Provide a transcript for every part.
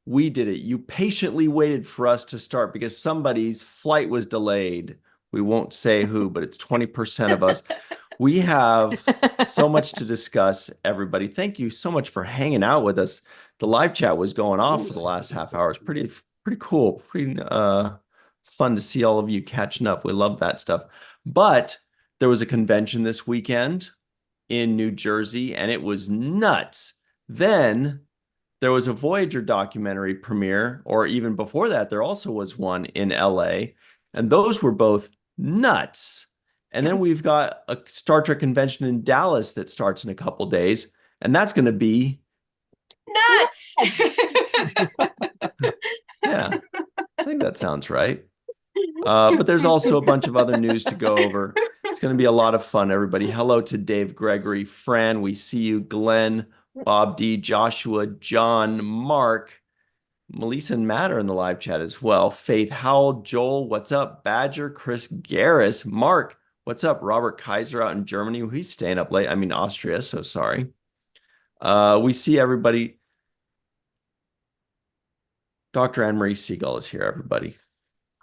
We did it. You patiently waited for us to start because somebody's flight was delayed. We won't say who, but it's 20% of us. We have so much to discuss, everybody. Thank you so much for hanging out with us. The live chat was going off for the last half hour. It's pretty cool. Pretty fun to see all of you catching up. We love that stuff. But there was a convention this weekend in New Jersey, and it was nuts. Then there was a Voyager documentary premiere, or even before that, there also was one in LA, and those were both nuts. And then we've got a Star Trek convention in Dallas that starts in a couple days, and that's going to be nuts. Yeah, I think that sounds right. But there's also a bunch of other news to go over. It's going to be a lot of fun, everybody. Hello to Dave Gregory, Fran, we see you, Glenn, Bob D, Joshua, John, Mark, Melissa and Matt are in the live chat as well. Faith Howell, Joel, what's up? Badger, Chris Garris, Mark, what's up? Robert Kaiser out in Germany. He's staying up late. I mean, Austria, so sorry. We see everybody. Dr. Anne-Marie Siegel is here, everybody.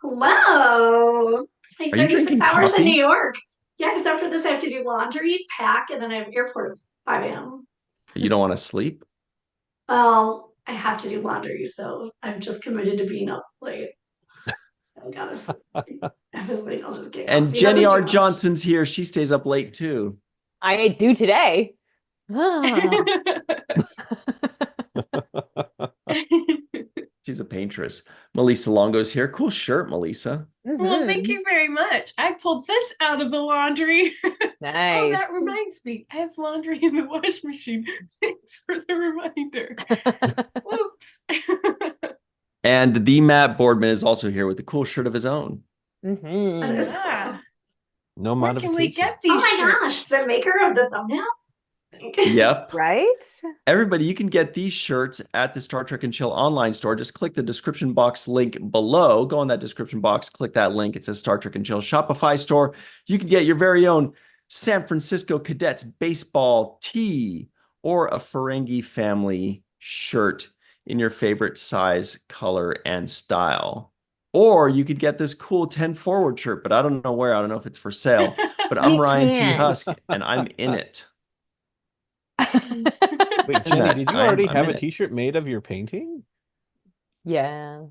Hello. It's my Are you 36 drinking hours coffee? in New York. Yeah, because after this I have to do laundry, pack, and then I have airport at 5 a.m. You don't want to sleep? Well, I have to do laundry, so I'm just committed to being up late. I gotta sleep. I was like, I'll just get coffee. And Jenny That's R. what Josh- Johnson's here. She stays up late too. I do today. She's a paintress. Melissa Longo's here. Cool shirt, Melissa. Well, thank you very much. I pulled this out of the laundry. Nice. Oh, that reminds me. I have laundry in the wash machine. Thanks for the reminder. Whoops. And the Matt Boardman is also here with a cool shirt of his own. Yeah. No Where modification. can we get these Oh my shirts? gosh, the maker of the thumbnail? Yep. Right? Everybody, you can get these shirts at the Star Trek and Chill online store. Just click the description box link below. Go in that description box, click that link. It says Star Trek and Chill Shopify store. You can get your very own San Francisco Cadets baseball tee or a Ferengi family shirt in your favorite size, color, and style. Or you could get this cool 10 forward shirt, but I don't know where. I don't know if it's for sale. But I'm Ryan T. Husk, and I'm in it. Wait, Jenny, did you already have a it. t-shirt made of your painting? Yeah.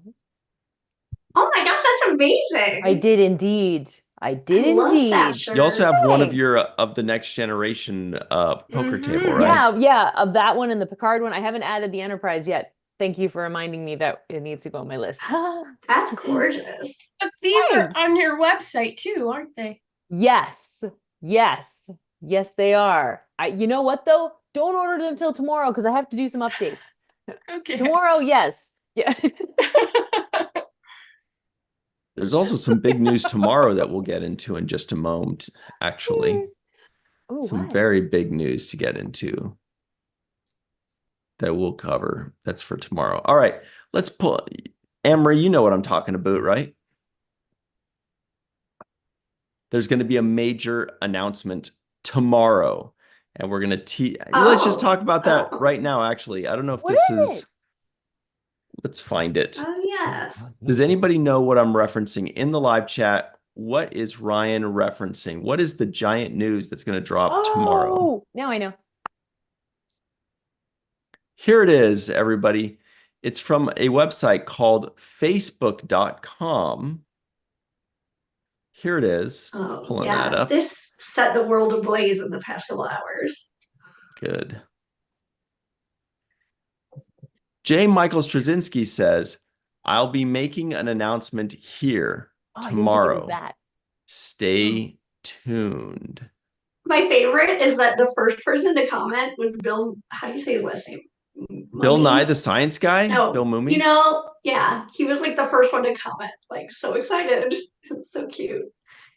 Oh my gosh, that's amazing. I did indeed. I did love indeed. that shirt. You also have one of your Thanks. of the next generation poker table, right? Yeah, yeah, of that one and the Picard one. I haven't added the Enterprise yet. Thank you for reminding me that it needs to go on my list. That's gorgeous. But these are on your website too, aren't they? Yes. Yes. Yes, they are. You know what though? Don't order them till tomorrow because I have to do some updates. Okay. Tomorrow, yes. Yeah. There's also some big news tomorrow that we'll get into in just a moment, actually. Ooh, Some what? very big news to get into that we'll cover. That's for tomorrow. All right, let's pull. Amory, you know what I'm talking about, right? There's going to be a major announcement tomorrow, and we're going to let's just talk about that right now, actually. I don't know if What this is is... it? Let's find it. Oh, yes. Does anybody know what I'm referencing in the live chat? What is Ryan referencing? What is the giant news that's going to drop tomorrow? Oh, now I know. Here it is, everybody. It's from a website called facebook.com. Here it is. Oh, Pulling yeah. that up. This set the world ablaze in the past couple hours. Good. J. Michael Straczynski says, I'll be making an announcement here tomorrow. That. Stay tuned. My favorite is that the first person to comment was Bill. How do you say his last name? Bill Mummy? Nye, the science guy? No, Bill Mooney? You know, yeah, he was like the first one to comment. Like, so excited. It's so cute.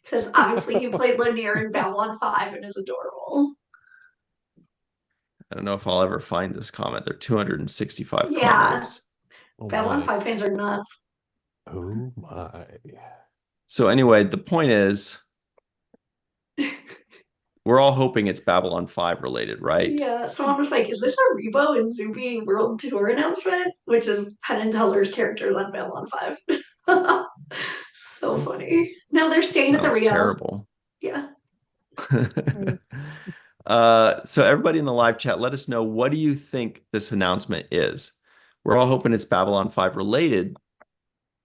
Because obviously he played Lanier in Babylon 5 and is adorable. I don't know if I'll ever find this comment. There are 265 Yeah. comments. Oh Babylon my. 5 fans are nuts. Oh my. So anyway, the point is, we're all hoping it's Babylon 5 related, right? Yeah, someone was like, "Is this a Rebo and Zuby World Tour announcement?" Which is Penn and Teller's characters on Babylon 5. So funny. No, they're staying at the Sounds Rio. terrible. Yeah. So everybody in the live chat, let us know, what do you think this announcement is? We're all hoping it's Babylon 5 related,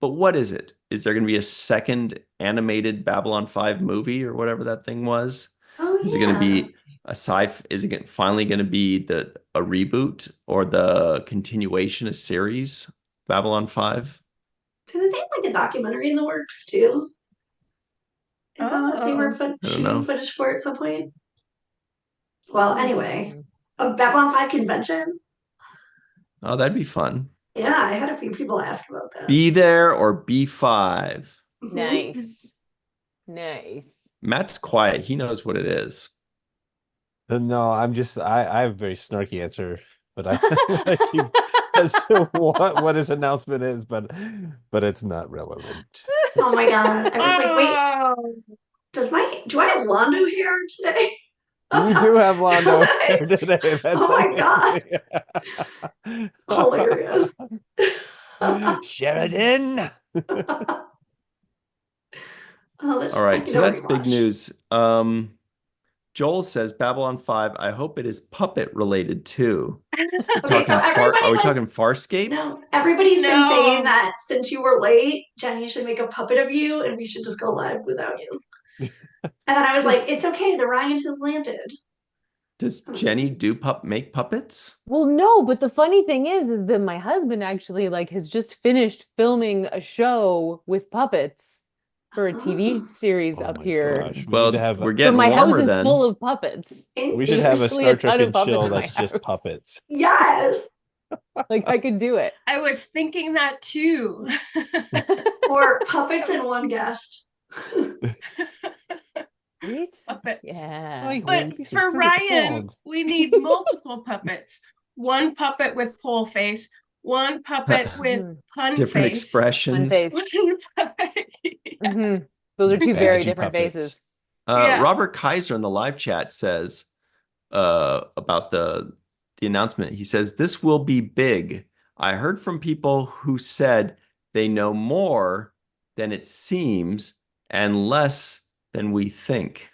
but what is it? Is there going to be a second animated Babylon 5 movie or whatever that thing was? Oh Is it going to yeah. be a sci-fi? Is it finally going to be a reboot or the continuation, a series, Babylon 5? Didn't they have like a documentary in the works too? Is that what they were don't shooting know. footage for at some point? Well, anyway, Mm. a Babylon 5 convention. Oh, that'd be fun. Yeah, I had a few people ask about that. Be there or B5. Mhm. Nice. Nice. Matt's quiet. He knows what it is. No, I have a very snarky answer, but I like as to what his announcement is, but it's not relevant. Oh my god. I was like, wait, Oh. do I have Londo hair today? You do have Londo hair today. That's Oh my god. Hilarious. Sheridan. Oh, that's All right, I so don't that's read big much. news. Joel says Babylon 5, I hope it is puppet related too. Okay, so everybody Are we was talking Farscape? no, everybody's been saying No. that since you were late, Jenny should make a puppet of you and we should just go live without you. And then I was like, it's okay, the Ryan has landed. Does Jenny make puppets? Well, no, but the funny thing is that my husband actually like has just finished filming a show with puppets for a TV series Oh up my here. gosh. We Well, need to have we're So getting my house warmer is then. full of puppets. we should have a Actually, Star a ton Trek of and puppets chill in my that's just house. puppets. Yes. Like I could do it. I was thinking that too. Or puppets and one guest. Right? Puppets. Yeah. Like, But this is for pretty Ryan, cool. we need multiple puppets. One puppet with pole face, one puppet with pun Different face. expressions. face. One puppet. Mhm. Those are two very Badgy different puppets. faces. Yeah. Robert Kaiser in the live chat says about the announcement. He says, this will be big. I heard from people who said they know more than it seems and less than we think.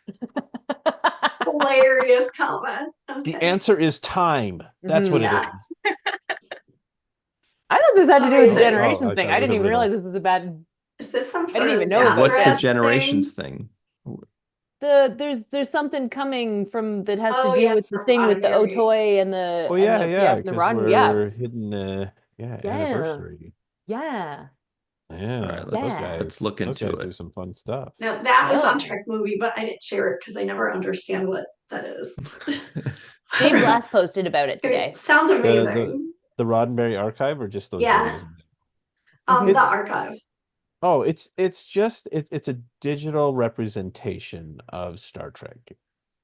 Hilarious comment. The Okay. answer is time. That's what Yeah. it is. I thought this had to do with the Amazing. generations Oh, I thing. thought I it was didn't a even riddle. realize this was a bad. Is this some I sort didn't of even know about What's the that. generations thing? There's something coming from that has to Oh, do yeah, with the from thing with the Roddenberry. Otoy and the Oh yeah, from the because Rodden. Yeah. we're hitting anniversary. Yeah. Yeah, All right, those let's guys, look those into guys do it. some fun stuff. Now that was on Yeah. Trek Movie, but I didn't share it because I never understand what that is. Dave Glass posted about it today. It sounds amazing. The Roddenberry archive or just those Yeah. videos? The It's- archive. Oh, it's a digital representation of Star Trek.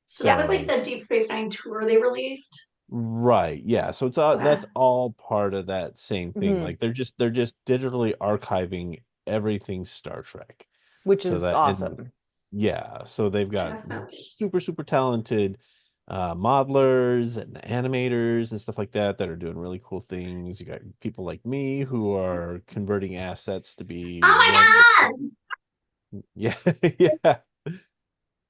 So that was like the Deep Space Nine tour they released. Right, yeah. So it's all that's all part of that same thing. Mhm. Like they're just digitally archiving everything Star Trek. Which So is that- and- awesome. Yeah, so they've got Definitely. super talented modelers and animators and stuff like that are doing really cool things. You got people like me who are converting assets to be Oh my god! yeah yeah.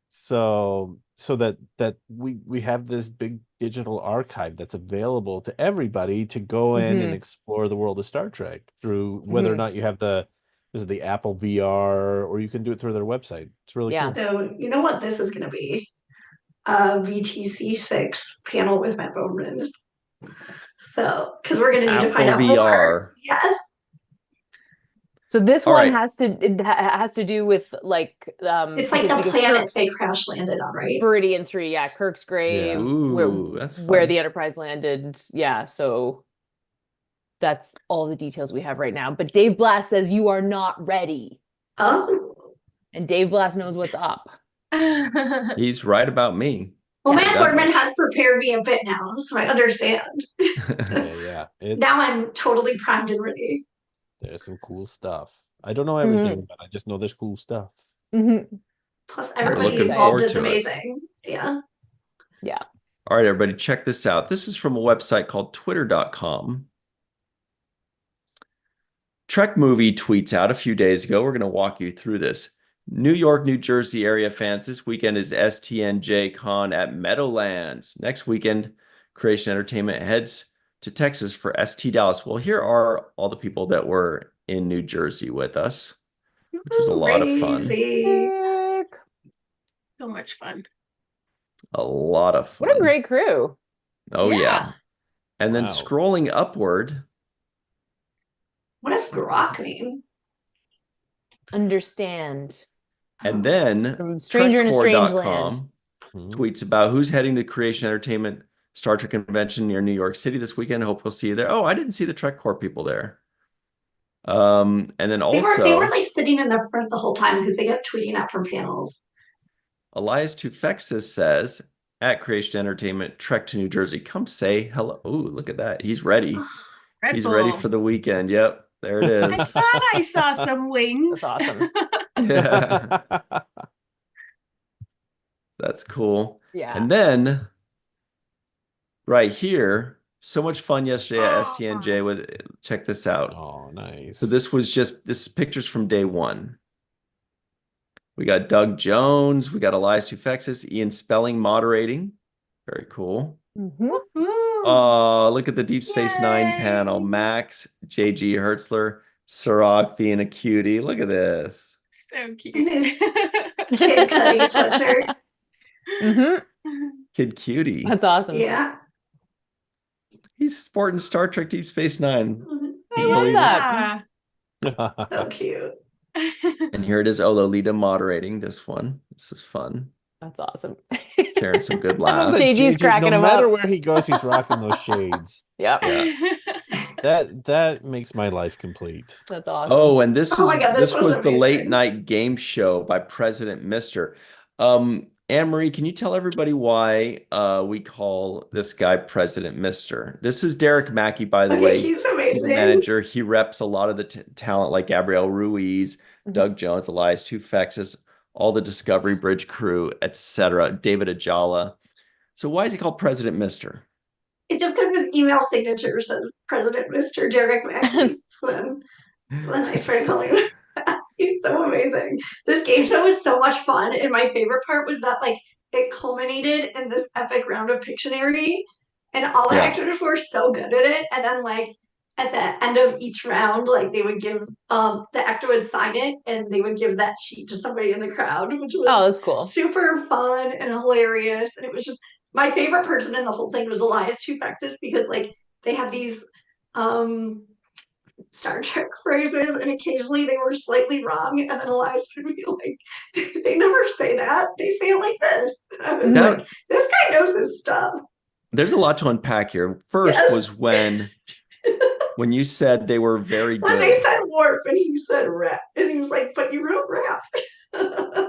So that we have this big digital archive that's available to everybody to go in and Mhm. explore the world of Star Trek through whether or not you have the Apple VR or you can do it through their website. It's really Yeah. cool. So you know what this is going to be? A VTC6 panel with Matt Bowman. So because we're going to need to find out Apple more. VR. Yes. So this All one right. has to do with like It's like the because planet Kirk's they crash landed on, right? Viridian 3, yeah, Kirk's grave, Ooh, that's where fun. the Enterprise landed. Yeah, so that's all the details we have right now. But Dave Blass says you are not ready. Oh. And Dave Blass knows what's up. He's right about me. Well, Yeah, Matt that Boardman much. has prepared me a bit now, so I understand. Yeah. Now I'm totally primed and ready. There's some cool stuff. I don't know everything, but I just know there's cool stuff. Mhm. Plus, We're everybody looking involved forward is to it. amazing. Yeah. All right, everybody, check this out. This is from a website called twitter.com. Trek Movie tweets out a few days ago. We're going to walk you through this. New York, New Jersey area fans, this weekend is STNJ Con at Meadowlands. Next weekend, Creation Entertainment heads to Texas for ST Dallas. Well, here are all the people that were in New Jersey with us, which was a lot of fun. Crazy. Sick. So much fun. A lot of fun. What a great crew. Oh, yeah. Yeah. And then Wow. scrolling upward, What does grok mean? Understand. and then From Stranger in a Strange Land. Mhm. tweets about who's heading to Creation Entertainment Star Trek convention near New York City this weekend. Hope we'll see you there. Oh, I didn't see the Trek Corps people there. And then They also were like sitting in the front the whole time because they kept tweeting out from panels. Elias Tufexis says at Creation Entertainment, Trek to New Jersey. Come say hello. Ooh, look at that. He's ready. Red He's Bull. ready for the weekend. Yep, there it I is. thought I saw some wings. That's awesome. Yeah, that's cool. Yeah. And then right here, so much fun yesterday at STNJ with check this out. Oh, nice. So this is pictures from day one. We got Doug Jones, we got Elias Tufexis, Ian Spelling moderating. Very cool. Mhm. Woo. Look at the Deep Space Nine Yay. panel. Max, JG Hertzler, Sirach being a cutie. Look at this. So cute. Kid Cudi sweatshirt. Mhm. Kid cutie. That's awesome. Yeah. He's sporting Star Trek Deep Space Nine. I You love believe it? that. So cute. And here it is, Lolita moderating this one. This is fun. That's awesome. Sharing some good I love laughs. that JG's cracking no him matter up. where he goes, he's rocking those shades. Yep. Yeah. That makes my life complete. That's awesome. Oh, and this Oh my God, this was was the late amazing. night game show by President Mister. Anne Marie, can you tell everybody why we call this guy President Mister? This is Derek Mackey, by the Okay, way. he's He's a amazing. manager. He reps a lot of the talent like Gabrielle Ruiz, Mhm. Doug Jones, Elias Tufexis, all the Discovery Bridge crew, etc. David Ajala. So why is he called President Mister? It's just because his email signature says President Mr. Derek Mackey. then I started calling him. He's so amazing. This game show was so much fun, and my favorite part was that like it culminated in this epic round of Pictionary, and all the Yeah. actors were so good at it. And then like at the end of each round, like they would give the actor would sign it, and they would give that sheet to somebody in the crowd, which was Oh, that's cool. super fun and hilarious. And it was just my favorite person in the whole thing was Elias Tufexis because like they had these Star Trek phrases, and occasionally they were slightly wrong, and then Elias would be like, "They never say that. They say it like this." And I was That- like, "This guy knows his stuff." There's a lot to unpack here. First Yes. was when you said they were very When they good. said warp, and he said rap, and he was like, "But you wrote rap."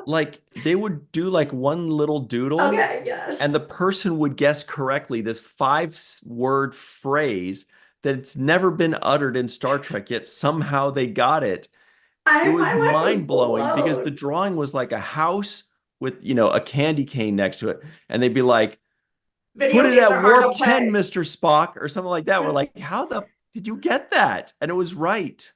Like they would do like one little doodle, Okay, yes. and the person would guess correctly this 5-word phrase that it's never been uttered in Star Trek, yet somehow they got it. It was my mind mind blowing because blown. the drawing was like a house with, a candy cane next to it. And they'd be like, Video put it games at are hard to warp 10, play. Mr. Spock, or something like that. We're like, how the did you get that? And it was right.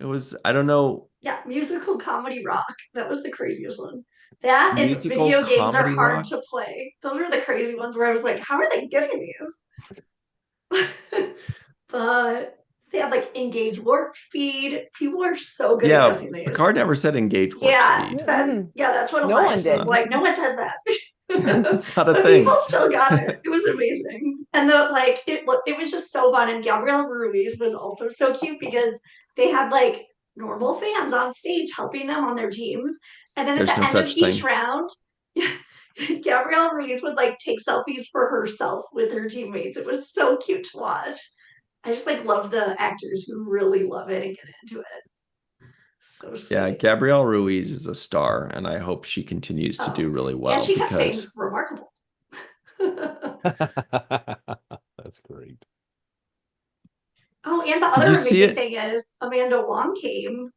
It was, I don't know. Yeah, musical comedy rock. That was the craziest one. That and Musical video games are comedy hard rock? to play. Those are the crazy ones where I was like, how are they getting these? But they had like engage warp speed. People are so good at Yeah, guessing these. Picard never said engage warp Yeah, speed. that's what No one Elias did. was like. No one says that. It's not a But thing. people still got it. It was amazing. And it was just so fun. And Gabrielle Ruiz was also so cute because they had like normal fans on stage helping them on their teams. And then There's at the no end of such each thing. round, Gabrielle Ruiz would like take selfies for herself with her teammates. It was so cute to watch. I just like love the actors who really love it and get into it. So sweet. Yeah, Gabrielle Ruiz is a star, and I hope she continues to do really well and she kept saying because remarkable. That's great. Oh, and the Did other you see amazing it? thing is Amanda Wong came,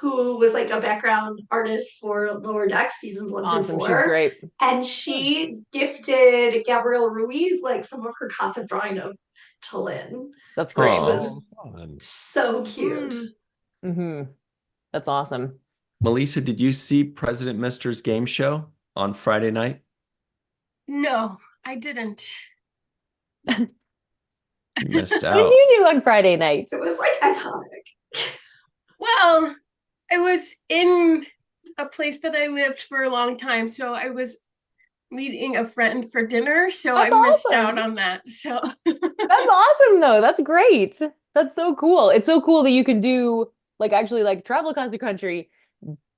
who was like a background artist for Lower Decks seasons 1 through Awesome. 4. She's great. And she gifted Gabrielle Ruiz like some of her concept drawing of Talin. That's Which great. Aw. was Fun. so cute. Mm-hmm. That's awesome. Melissa, did you see President Mister's game show on Friday night? No, I didn't. You missed What did out. you do on Friday night? It was like iconic. Well, I was in a place that I lived for a long time, so I was meeting a friend for dinner, so That's I missed awesome. out on that. So That's awesome though. That's great. That's so cool. It's so cool that you can do like actually like travel across the country,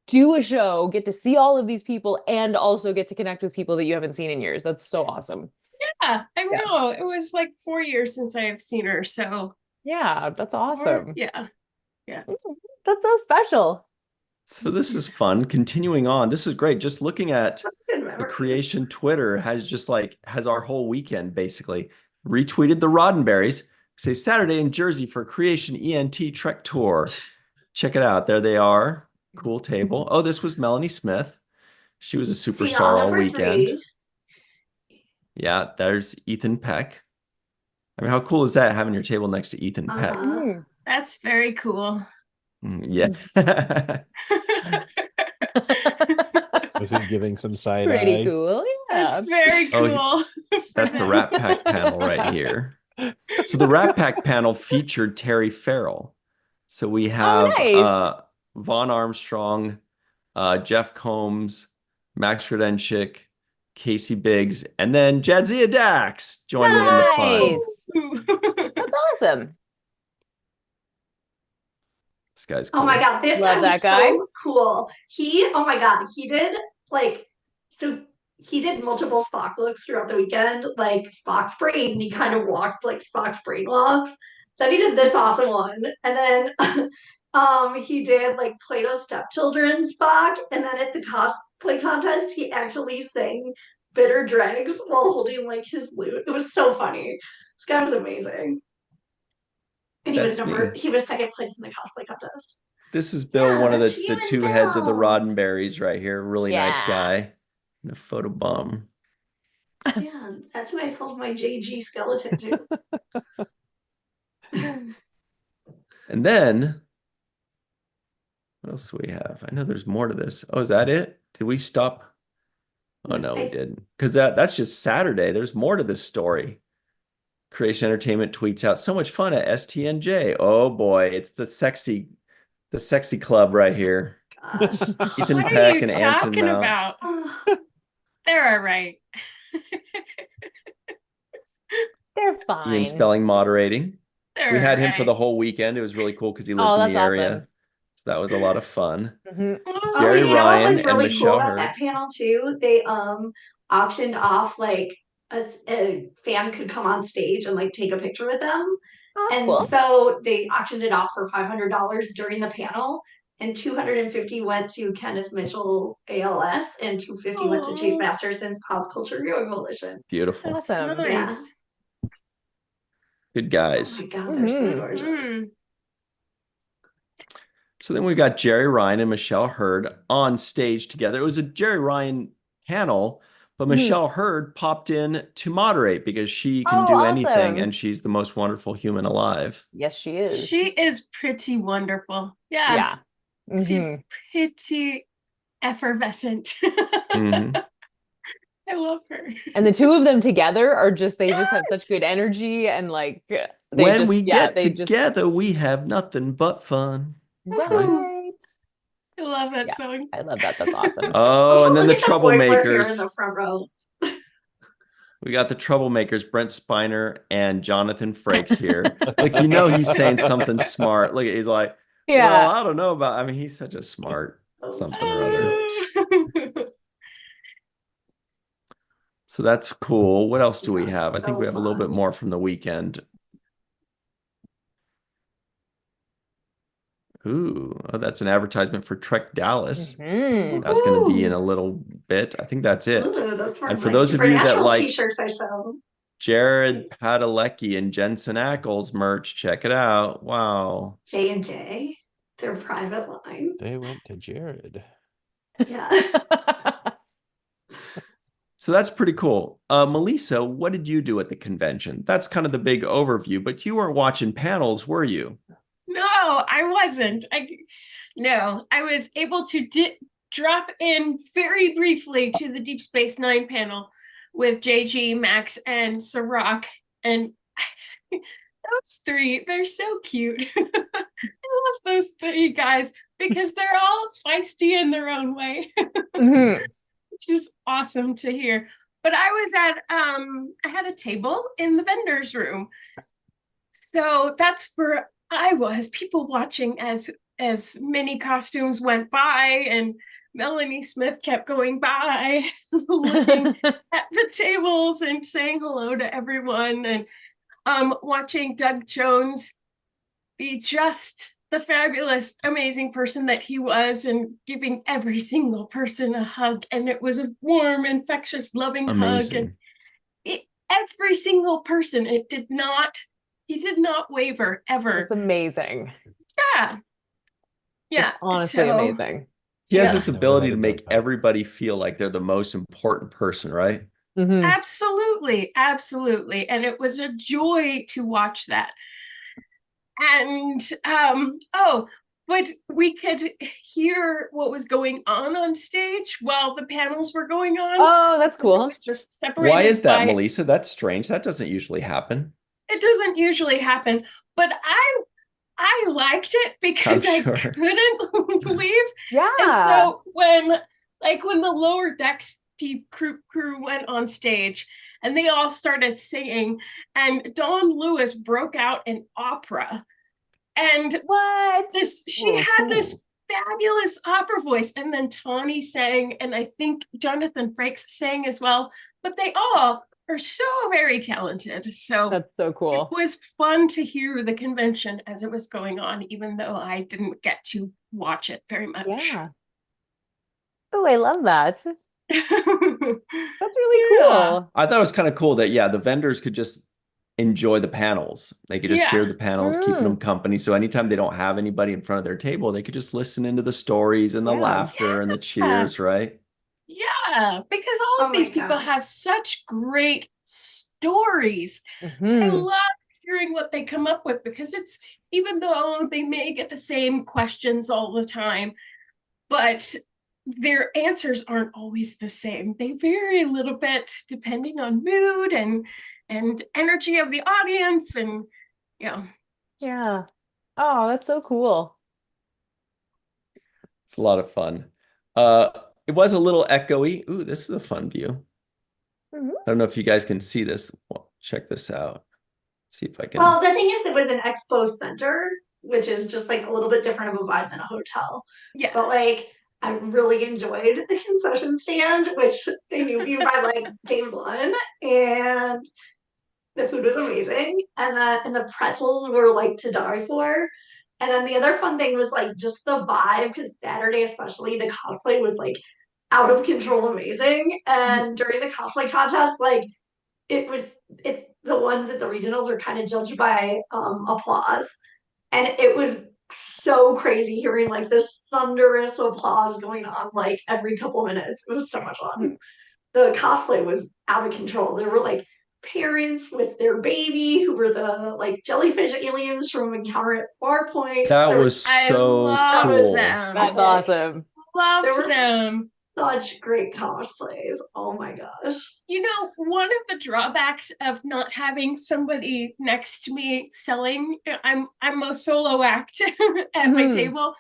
do a show, get to see all of these people, and also get to connect with people that you haven't seen in years. That's so awesome. yeah, I Yeah. know. It was like 4 years since I have seen her, so Yeah, that's awesome. yeah. That's so special. So this is fun. Continuing on, this is great. Just looking at Good the memory. creation Twitter has our whole weekend basically. Retweeted the Roddenberries. Say Saturday in Jersey for Creation ENT Trek Tour. Check it out. There they are. Cool table. Oh, this was Melanie Smith. She was a Seagull superstar all number weekend. 3. Yeah, there's Ethan Peck. I mean, how cool is that having your table next to Ethan Peck? Mm. That's very cool. Yeah. Was he giving some It's side pretty eye? cool. Yeah. That's very Oh, cool. That's the Rat Pack panel right here. So the Rat Pack panel featured Terry Farrell. So we have nice. Vaughn Armstrong, Jeff Combs, Max Radenchik, Casey Biggs, and then Jadzia Dax joining in the fun. Nice. That's awesome. This guy's cool. Oh my god, this Love guy that was guy. so cool. Oh my god, he did like so he did multiple Spock looks throughout the weekend, like Spock's brain, and he kind of walked like Spock's brain walks. Then he did this awesome one, and then he did like Plato's stepchildren Spock, and then at the cosplay contest, he actually sang Bitter Dregs while holding like his lute. It was so funny. This guy was amazing. And he was That's me. he was second place in the cosplay contest. This is Bill, Yeah, one of that's the you and two heads of the Bill. Roddenberries right here. Really nice Yeah. guy. And a photo bomb. Yeah, that's who I sold my JG skeleton to. And then, what else do we have? I know there's more to this. Oh, is that it? Did we stop? Oh, no, we didn't. Because that's just Saturday. There's more to this story. Creation Entertainment tweets out, so much fun at STNJ. Oh boy, it's the sexy club right here. Gosh. Ethan What are Peck you and Anson talking Mount. about? Oh, They're all right. They're fine. Ian Spelling moderating. They're We had all him for the right. whole weekend. It was really cool because he lives in that's the area. awesome. So that was a lot of fun. Mhm. oh, Jerry you know what Ryan was and really Michelle cool about Hurd. that panel too? They auctioned off like a fan could come on stage and like take a picture with them. Oh, that's And cool. so they auctioned it off for $500 during the panel, and 250 went to Kenneth Mitchell ALS, and 250 went to Chase Aw. Masterson's Pop Culture Viewing Coalition. Beautiful. Awesome. Nice. Good Oh guys. my god, they're so Mhm. gorgeous. Mm. So then we got Jerry Ryan and Michelle Hurd on stage together. It was a Jerry Ryan panel, but Mhm. Michelle Hurd popped in to moderate because she can Oh, do anything awesome. and she's the most wonderful human alive. Yes, she is. She is pretty wonderful. Yeah. Yeah. She's Mhm. pretty effervescent. Mhm. I love her. And the two of them together are just they just have such Yes. good energy and like they When just we get they just together, we have nothing but fun. right. I love that Yeah. song. I love that. That's awesome. Oh, and then the Look at the boy here in troublemakers. the front row. We got the troublemakers, Brent Spiner and Jonathan Frakes here. Like, you know, he's saying something smart. Look, he's like, Yeah. well, I don't know about, I mean, he's such a smart something or other. So that's cool. What else do we Yeah, have? I think so we have a little bit fun. more from the weekend. Ooh, oh, that's an advertisement for Trek Dallas. Mhm. That's going to be in Ooh. a little bit. I think that's it. Ooh, that's one And of for my those of you that Supernatural like t-shirts I sell. Jared Padalecki and Jensen Ackles merch, check it out. Wow. J&J. their private line. They went to Jared. Yeah. So that's pretty cool. Melissa, what did you do at the convention? That's kind of the big overview, but you weren't watching panels, were you? No, I wasn't. I was able to drop in very briefly to the Deep Space Nine panel with JG, Max, and Sirach. And those three, they're so cute. I love those three guys because they're all feisty in their own way. Mhm. Which is awesome to hear. But I was at I had a table in the vendors room. So that's where I was, people watching as many costumes went by and Melanie Smith kept going by, looking at the tables and saying hello to everyone, and watching Doug Jones be just the fabulous, amazing person that he was, and giving every single person a hug. And it was a warm, infectious, loving hug. And every single person, he did not waver ever. It's amazing. Yeah. It's honestly amazing. He has Yeah. this ability to make everybody feel like they're the most important person, right? Mhm. Absolutely. Absolutely. And it was a joy to watch that. And but we could hear what was going on stage while the panels were going on. Oh, that's cool. It was just separated. Why is that, by- Melissa? That's strange. That doesn't usually happen. It doesn't usually happen, but I liked it because I'm I sure. couldn't leave. Yeah. And so when the lower decks crew went on stage and they all started singing, and Dawn Lewis broke out in opera, and What? she had this fabulous opera voice, and then Tawny sang, and I think Jonathan Frakes sang as well, but they all are so very talented. So That's so cool. it was fun to hear the convention as it was going on, even though I didn't get to watch it very much. Yeah. Oh, I love that. That's really Yeah. cool. I thought it was kind of cool that, yeah, the vendors could just enjoy the panels. They could just hear Yeah. the panels, keeping them company. So anytime they don't have anybody in front of their table, they could just listen into the stories and the Yeah. laughter and the cheers, right? Yeah, because all of Oh my these people gosh. have such great stories. I Mhm. love hearing what they come up with, because it's, even though they may get the same questions all the time, but their answers aren't always the same. They vary a little bit depending on mood and energy of the audience, and yeah. Yeah. Oh, that's so cool. It's a lot of fun. It was a little echoey. Ooh, this is a fun view. Mhm. I don't know if you guys can see this. Well, check this out. See if I can. Well, the thing is, it was an expo center, which is just like a little bit different of a vibe than a hotel. Yeah. But like, I really enjoyed the concession stand, which they knew you by like day one, and the food was amazing, and the pretzels were like to die for. And then the other fun thing was like just the vibe, because Saturday especially the cosplay was like out of control amazing. And during the cosplay contest, like it's the ones at the regionals are kind of judged by applause, and it was so crazy hearing like this thunderous applause going on like every couple minutes. It was so much fun. The cosplay was out of control. There were like parents with their baby who were the like jellyfish aliens from Encounter at Farpoint. That was I so love cool. them. That's awesome. There Loved were them. such great cosplays. Oh my gosh. You know, one of the drawbacks of not having somebody next to me selling, I'm a solo act at my Mhm. table,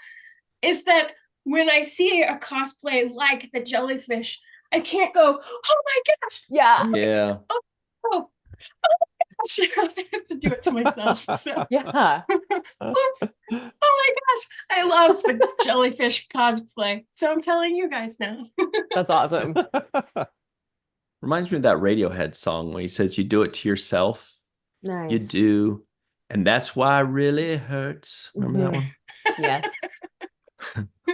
is that when I see a cosplay like the jellyfish, I can't go, oh my gosh, Yeah. Yeah. oh, oh my gosh. I have to do it to myself. So, Yeah. oops. Oh my gosh. I loved the jellyfish cosplay. So I'm telling you guys now. That's awesome. Reminds me of that Radiohead song where he says, "You do it to yourself. Nice. You do. And that's why it really hurts." Remember that Mhm. one? Yes.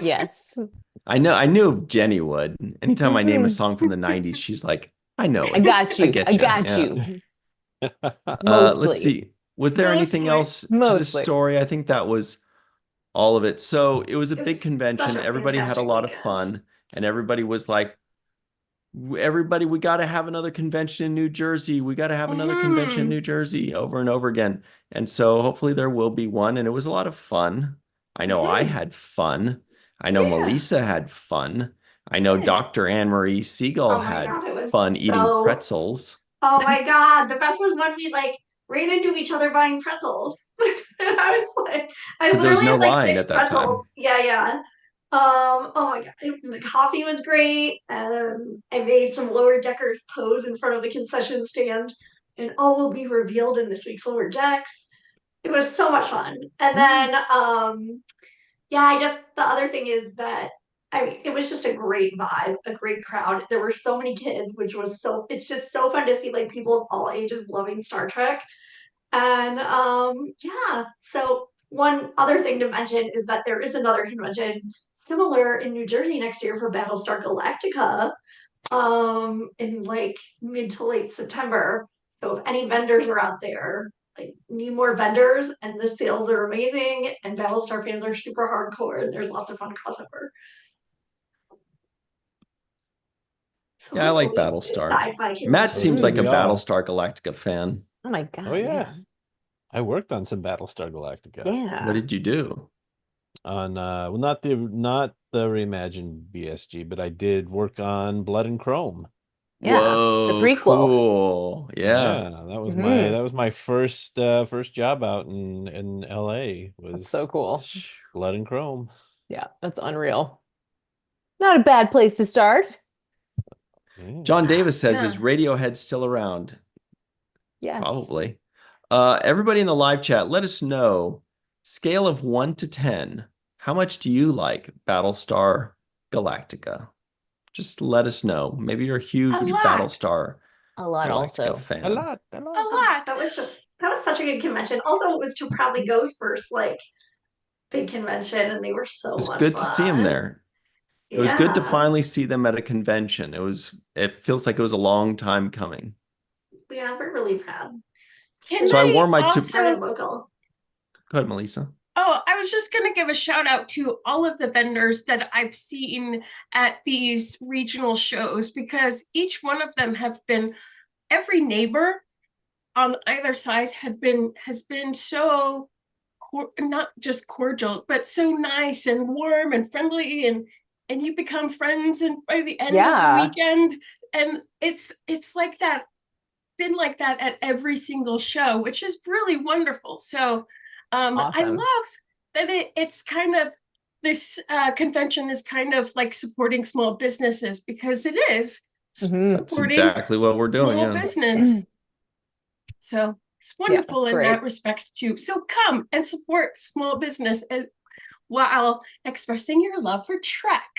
Yes. I knew Jenny would. Anytime I name a Mhm. song from the 90s, she's like, I know I it. got you. get I ya." got Yeah. you. Let's Mostly. see. Was there anything Mostly. else to this Mostly. story? I think that was all of it. So it was a It big was convention. such a Everybody had a fantastic lot of weekend. fun, and everybody was like, everybody, we got to have another convention in New Jersey. We got to have another convention in Mhm. New Jersey over and over again. And so hopefully there will be one. And it was a lot of fun. I know I Mhm. had fun. I know Yeah. Melissa had fun. I know Yeah. Dr. Anne Marie Siegel Oh my had God, it was fun eating so pretzels. Oh my God, the best was when we like ran into each other buying pretzels. I was like, I Because there was literally no had like line 6 at that pretzels. time. Yeah, yeah. Oh my God, the coffee was great. I made some Lower Deckers pose in front of the concession stand, and all will be revealed in this week's Lower Decks. It was so much fun. And then, yeah, the other thing is that I mean, it was just a great vibe, a great crowd. There were so many kids, which was it's just so fun to see like people of all ages loving Star Trek. And yeah, so one other thing to mention is that there is another convention similar in New Jersey next year for Battlestar Galactica, in like mid to late September. So if any vendors are out there, like need more vendors, and the sales are amazing, and Battlestar fans are super hardcore, and there's lots of fun crossover. So Yeah, I like hopefully Battlestar. sci-fi Matt So seems say like a we Mm. all. Battlestar Galactica fan. Oh my God, Oh yeah. yeah. I worked on some Battlestar Galactica. What Yeah. did you do? On well, not the reimagined BSG, but I did work on Blood and Chrome. Yeah. The Whoa, prequel. cool. Yeah. Yeah, Mhm. that was my first job out in LA That's so was cool. Blood and Chrome. Yeah, that's unreal. Not a bad place to start. Yeah. John Davis says, Yeah. is Radiohead still around? Yes. Probably. Everybody in the live chat, let us know, scale of 1 to 10, how much do you like Battlestar Galactica? Just let us know. Maybe you're a huge A lot. Battlestar A lot Galactica also. fan. A lot. A Oh, lot. that was such a good convention. Also, it was to Proudly Go's first like big convention, and they were so It was much good to see him fun. there. It was good to Yeah, finally see them at a convention. It feels like it was a long time coming. yeah, we're really proud. Can So I wore I my Proud also and local. Go ahead, Melissa. Oh, I was just going to give a shout out to all of the vendors that I've seen at these regional shows, because each one of them have been, every neighbor on either side has been so not just cordial, but so nice and warm and friendly, and you become friends, and by the end of the Yeah. weekend, and it's like that, been like that at every single show, which is really wonderful. So I Awesome. love that it's kind of this convention is kind of like supporting small businesses, because it is Mhm. That's supporting exactly what we're doing. small Yeah. business. So it's Yeah, that's wonderful in great. that respect too. So come and support small business while expressing your love for Trek.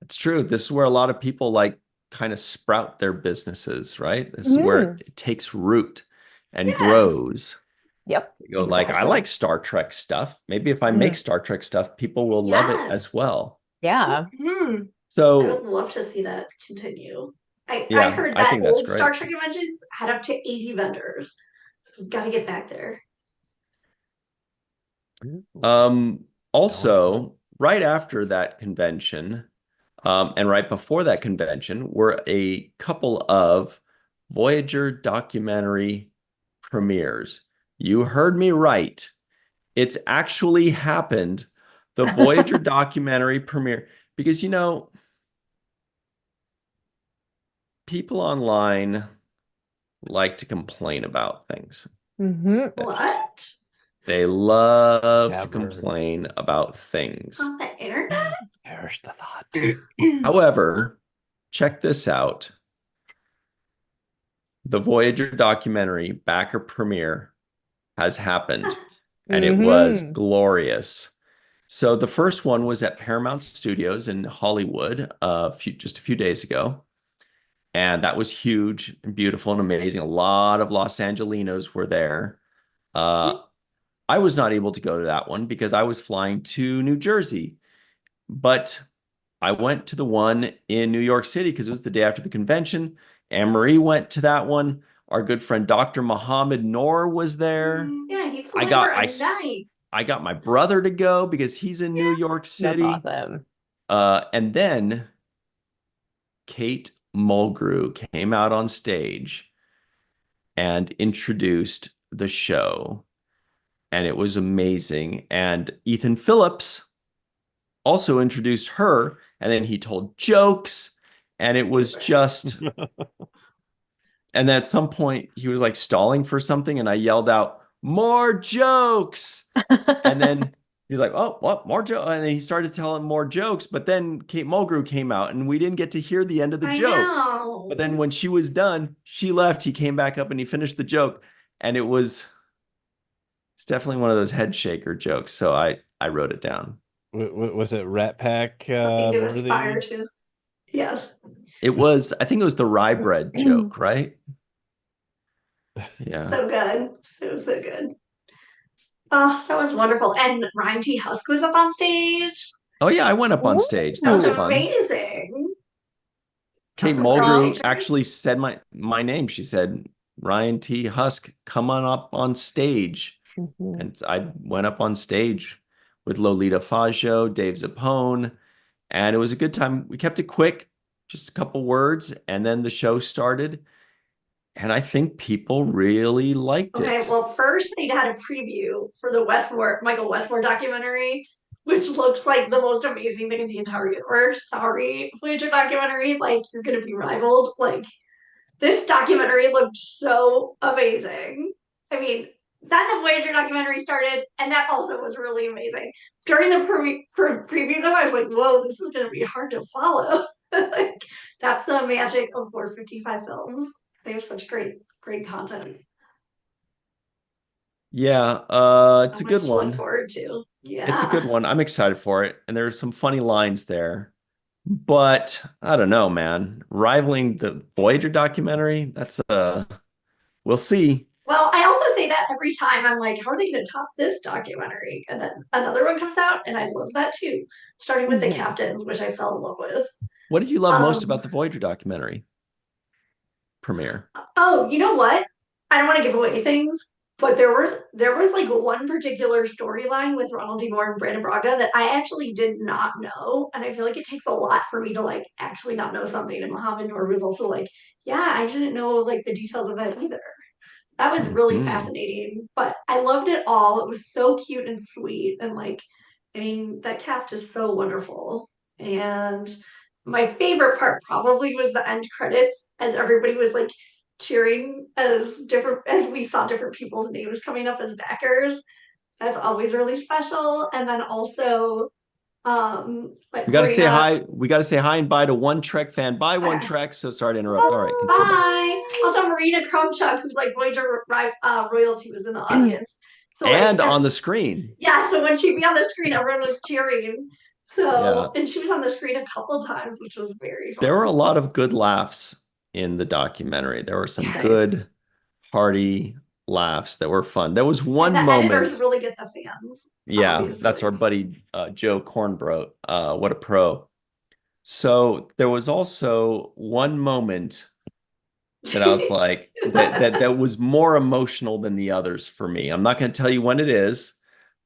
It's true. This is where a lot of people like kind of sprout their businesses, right? This is where Mhm. it takes root and Yeah. grows. Yep. You go like, I Exactly. like Star Trek stuff. Maybe if I Mhm. make Star Trek stuff, people will love it Yes. as well. Yeah. Mhm. I So would love to see that continue. I yeah, heard I that think that's old Star great. Trek conventions had up to 80 vendors. So we've got to get back there. Also, right after that convention, and right before that convention were a couple of Voyager documentary premieres. You heard me right. It's actually happened. The Voyager documentary premiere. Because, people online like to complain about things. Mhm. What? They love to Never. complain about things. On the internet? Perish the thought. However, check this out. The Voyager documentary backer premiere has happened, and it was Mhm. glorious. So the first one was at Paramount Studios in Hollywood just a few days ago. And that was huge and beautiful and amazing. A lot of Los Angelinos were there. I was not able to go to that one because I was flying to New Jersey. But I went to the one in New York City because it was the day after the convention. Anne Marie went to that one. Our good friend Dr. Mohammed Noor was there. Yeah, he flew I in for got a night. I got my brother to go because he's in New York That's City. awesome. And then Kate Mulgrew came out on stage and introduced the show, and it was amazing. And Ethan Phillips also introduced her, and then he told jokes, and it was just. And then at some point, he was like stalling for something, and I yelled out, "More jokes!" And then he's like, "Oh, what? More jokes?" And then he started telling more jokes, but then Kate Mulgrew came out, and we didn't get to hear the end of the I joke. know. But then when she was done, she left. He came back up and he finished the joke, and it's definitely one of those head shaker jokes. So I wrote it down. Was it Rat Pack Something to worthy? aspire to. Yes. I think it was the rye bread joke, right? Yeah. So good. So good. Oh, that was wonderful. And Ryan T. Husk was up on stage. Oh yeah, I went up on stage. That was That's fun. amazing. Kate That's some Mulgrew pictures. actually said my name. She said, "Ryan T. Husk, come on up on stage." Mhm. And I went up on stage with Lolita Faggio, Dave Zappone, and it was a good time. We kept it quick, just a couple words, and then the show started. And I think people really liked Okay, it. well, first they had a preview for the Michael Westmore documentary, which looks like the most amazing thing in the entire universe. Sorry, Voyager documentary, like you're gonna be rivaled. Like this documentary looked so amazing. I mean, then the Voyager documentary started, and that also was really amazing. During the preview, though, I was like, "Whoa, this is gonna be hard to follow." Like that's the magic of 455 films. They have such great content. Yeah, it's So a good much to look one. forward to. It's a good Yeah. one. I'm excited for it. And there's some funny lines there. But I don't know, man. Rivaling the Voyager documentary, we'll see. Well, I also say that every time I'm like, how are they going to top this documentary? And then another one comes out, and I love that too. Starting with the Mhm. captains, which I fell in love with. What did you love most Um, about the Voyager documentary premiere? oh, you know what? I don't want to give away things, but there was like one particular storyline with Ronald D. Moore and Brandon Braga that I actually did not know, and I feel like it takes a lot for me to like actually not know something. And Mohammed Noor was also like, yeah, I didn't know like the details of that either. That was really Mhm. fascinating, but I loved it all. It was so cute and sweet, and like, I mean, that cast is so wonderful. And my favorite part probably was the end credits, as everybody was like cheering as we saw different people's names coming up as backers. That's always really special. And then also, like We got to say Marina. hi. We got to say hi and bye to One Trek fan. Bye, One Okay. Trek. So sorry to interrupt. All right, continue. Bye. Also, Marina Krumchuk, who's like Voyager royalty, was in the audience. So And like, on the screen. yeah. So when she'd be on the screen, everyone was cheering. Yeah. So, and she was on the screen a couple times, which was very fun. There were a lot of good laughs in the documentary. There were some Yes. good, hearty laughs that were fun. There was And one the editors moment. really get the fans. Yeah, that's Obviously. our buddy Joe Cornbrough. What a pro. So there was also one moment that I was like that was more emotional than the others for me. I'm not going to tell you when it is,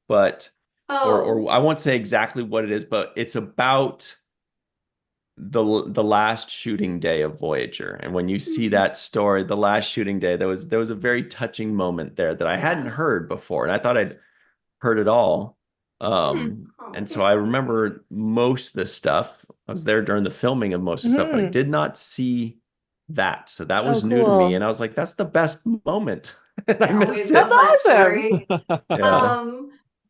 but Oh. or I won't say exactly what it is, but it's about the last shooting day of Voyager. And when you see that story, the last shooting day, there was a very touching moment there that I hadn't Yes. heard before, and I thought I'd heard it all. Oh, And so I remember most of the stuff. I was there during the filming of most of the stuff, but I Mhm. did not see that. So that Oh, was new to me. cool. And I was like, that's the best moment. And I I always missed love it. That's that awesome. story. Yeah.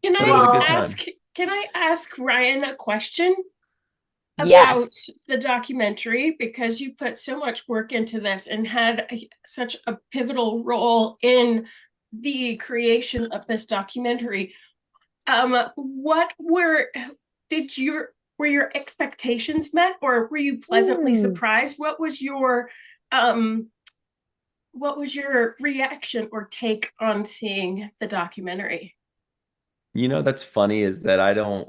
Can But it was a good Well, time. can I ask Ryan a question about Yes. the documentary, because you put so much work into this and had such a pivotal role in the creation of this documentary? What were your expectations met, or were you pleasantly Hmm. surprised? What was your reaction or take on seeing the documentary? That's funny is that I didn't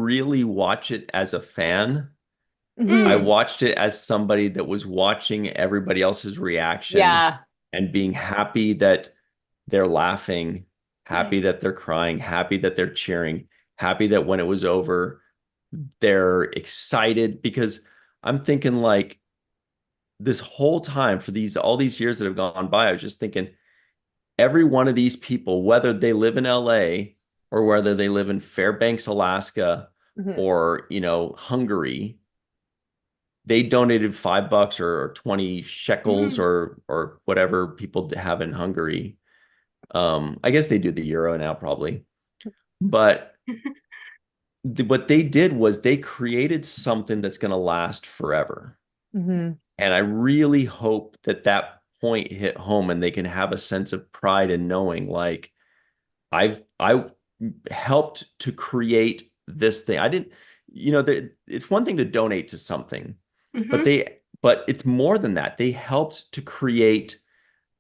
really watch it as a fan. I Mhm. watched it as somebody that was watching everybody else's reaction Yeah. and being happy that they're laughing, happy Nice. that they're crying, happy that they're cheering, happy that when it was over, they're excited. Because I'm thinking like this whole time for all these years that have gone by, I was just thinking every one of these people, whether they live in LA or whether they live in Fairbanks, Alaska, Mhm. or, Hungary, they donated $5 or 20 shekels Mhm. or whatever people have in Hungary. I guess they do the euro now probably. But what they did was they created something that's going to last forever. Mhm. And I really hope that that point hit home and they can have a sense of pride in knowing like I helped to create this thing. I didn't, it's one thing to donate to something, but Mhm. but it's more than that. They helped to create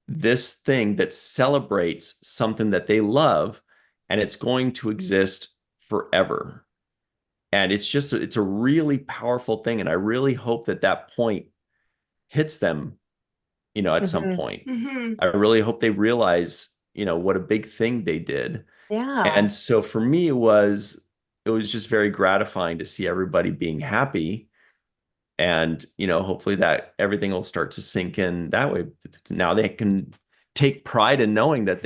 this thing that celebrates something that they love, and it's going to exist forever. And it's a really powerful thing. And I really hope that that point hits them, at some Mhm. point. Mhm. I really hope they realize, what a big thing they did. Yeah. And so for me, it was just very gratifying to see everybody being happy. And, hopefully that everything will start to sink in that way. Now they can take pride in knowing that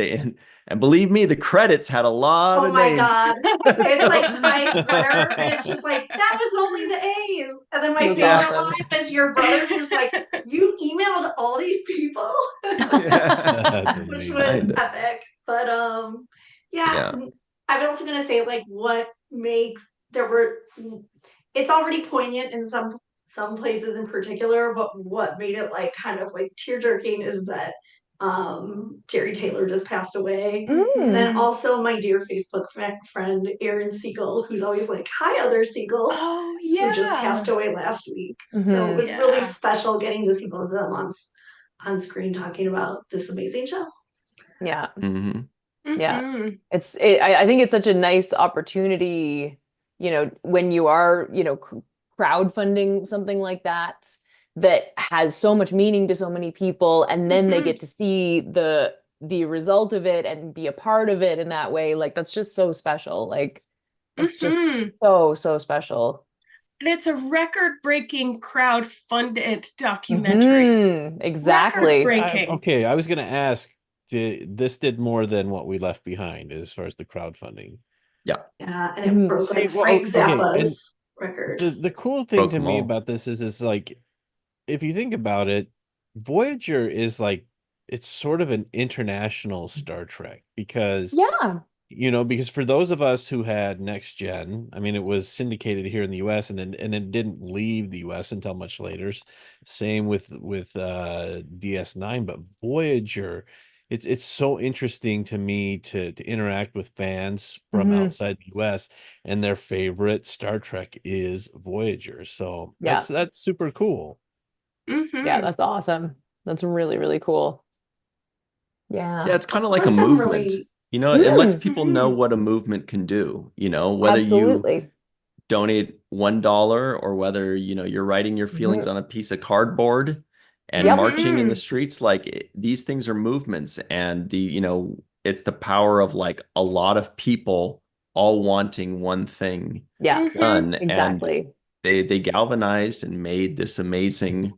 and believe me, the credits had a lot Oh of my names. God. It's like So- my brother, and it's just like, that was only the A's. And then my That's favorite awesome. line was your brother who's like, you emailed all these people, That's Yeah. which amazing. was Kinda. epic. But yeah, Yeah. I'm also gonna say like what makes there were it's already poignant in some places in particular, but what made it like kind of like tear jerking is that Jerry Taylor just passed away. And then Mm. also my dear Facebook friend Erin Siegel, who's always like, "Hi, other Siegel," Oh who just yeah. passed away last week. So it Mhm. was really Yeah. special getting to see both of them on screen talking about this amazing show. Yeah. Mhm. Yeah. Mhm. I think it's such a nice opportunity, when you are, crowdfunding something like that that has so much meaning to so many people, and then they Mhm. get to see the result of it and be a part of it in that way. Like that's just so special. Like it's just Mhm. so special. And it's a record-breaking crowd-funded documentary. Exactly. Record-breaking. Okay, I was going to ask, this did more than what we left behind as far as the crowdfunding. Yeah. Yeah, and it Mhm. broke See, like well, Frank okay, and Zappa's record. the cool thing Broke to them me all. about this is like, if you think about it, Voyager is like, it's sort of an international Star Trek because Yeah. because for those of us who had Next Gen, I mean, it was syndicated here in the US and it didn't leave the US until much later. Same with DS9, but Voyager, it's so interesting to me to interact with fans from Mhm. outside the US, and their favorite Star Trek is Voyager. So Yeah. that's super cool. Yeah, Mhm. that's awesome. That's really, really cool. Yeah, Yeah. it's kind of like Also a some movement. really It lets Mm, people know Mhm. what a movement can do, whether you absolutely. donate $1 or whether, you're writing your feelings Mhm. on a piece of cardboard and Yep. marching in the Mhm. streets. Like these things are movements, and it's the power of like a lot of people all wanting one thing Yeah, Mhm. done. And exactly. they galvanized and made this amazing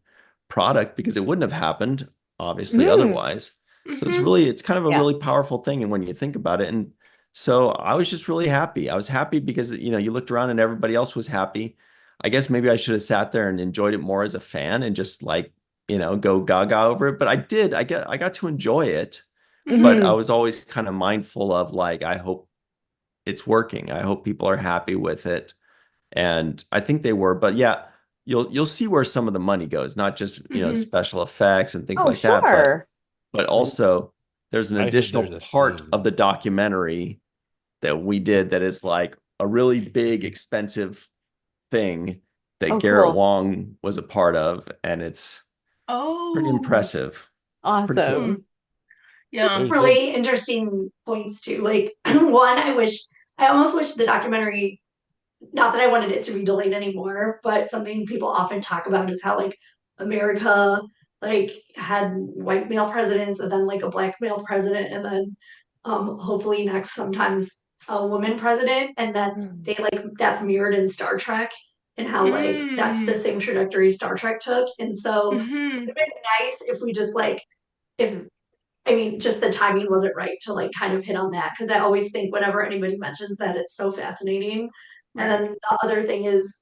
product because it wouldn't have happened obviously Mhm. otherwise. So Mhm. it's kind of a Yeah. really powerful thing. And when you think about it, and so I was just really happy. I was happy because you looked around and everybody else was happy. I guess maybe I should have sat there and enjoyed it more as a fan and just like, go gaga over it. But I did. I got to enjoy it, but I Mhm. was always kind of mindful of like, I hope it's working. I hope people are happy with it. And I think they were. But yeah, you'll see where some of the money goes, not just, Mhm. special effects and things Oh, like that, but sure. also there's an I hope additional there's a part scene. of the documentary that we did that is like a really big, expensive thing that Oh, Garrett cool. Wong was a part of, and it's pretty Oh. impressive. Pretty cool. Mm. Awesome. There's Yeah. some There's really interesting points too. Like one, I almost wish the documentary, not that I wanted it to be delayed anymore, but something people often talk about is how like America like had white male presidents and then like a black male president and then hopefully next sometimes a woman president, and that they like that's mirrored in Star Trek and how like that's the same trajectory Star Trek took. And so it would have been nice if we just like if I mean, just the timing wasn't right to like kind of hit on that because I always think whenever anybody mentions that, it's so fascinating. And then the other thing is,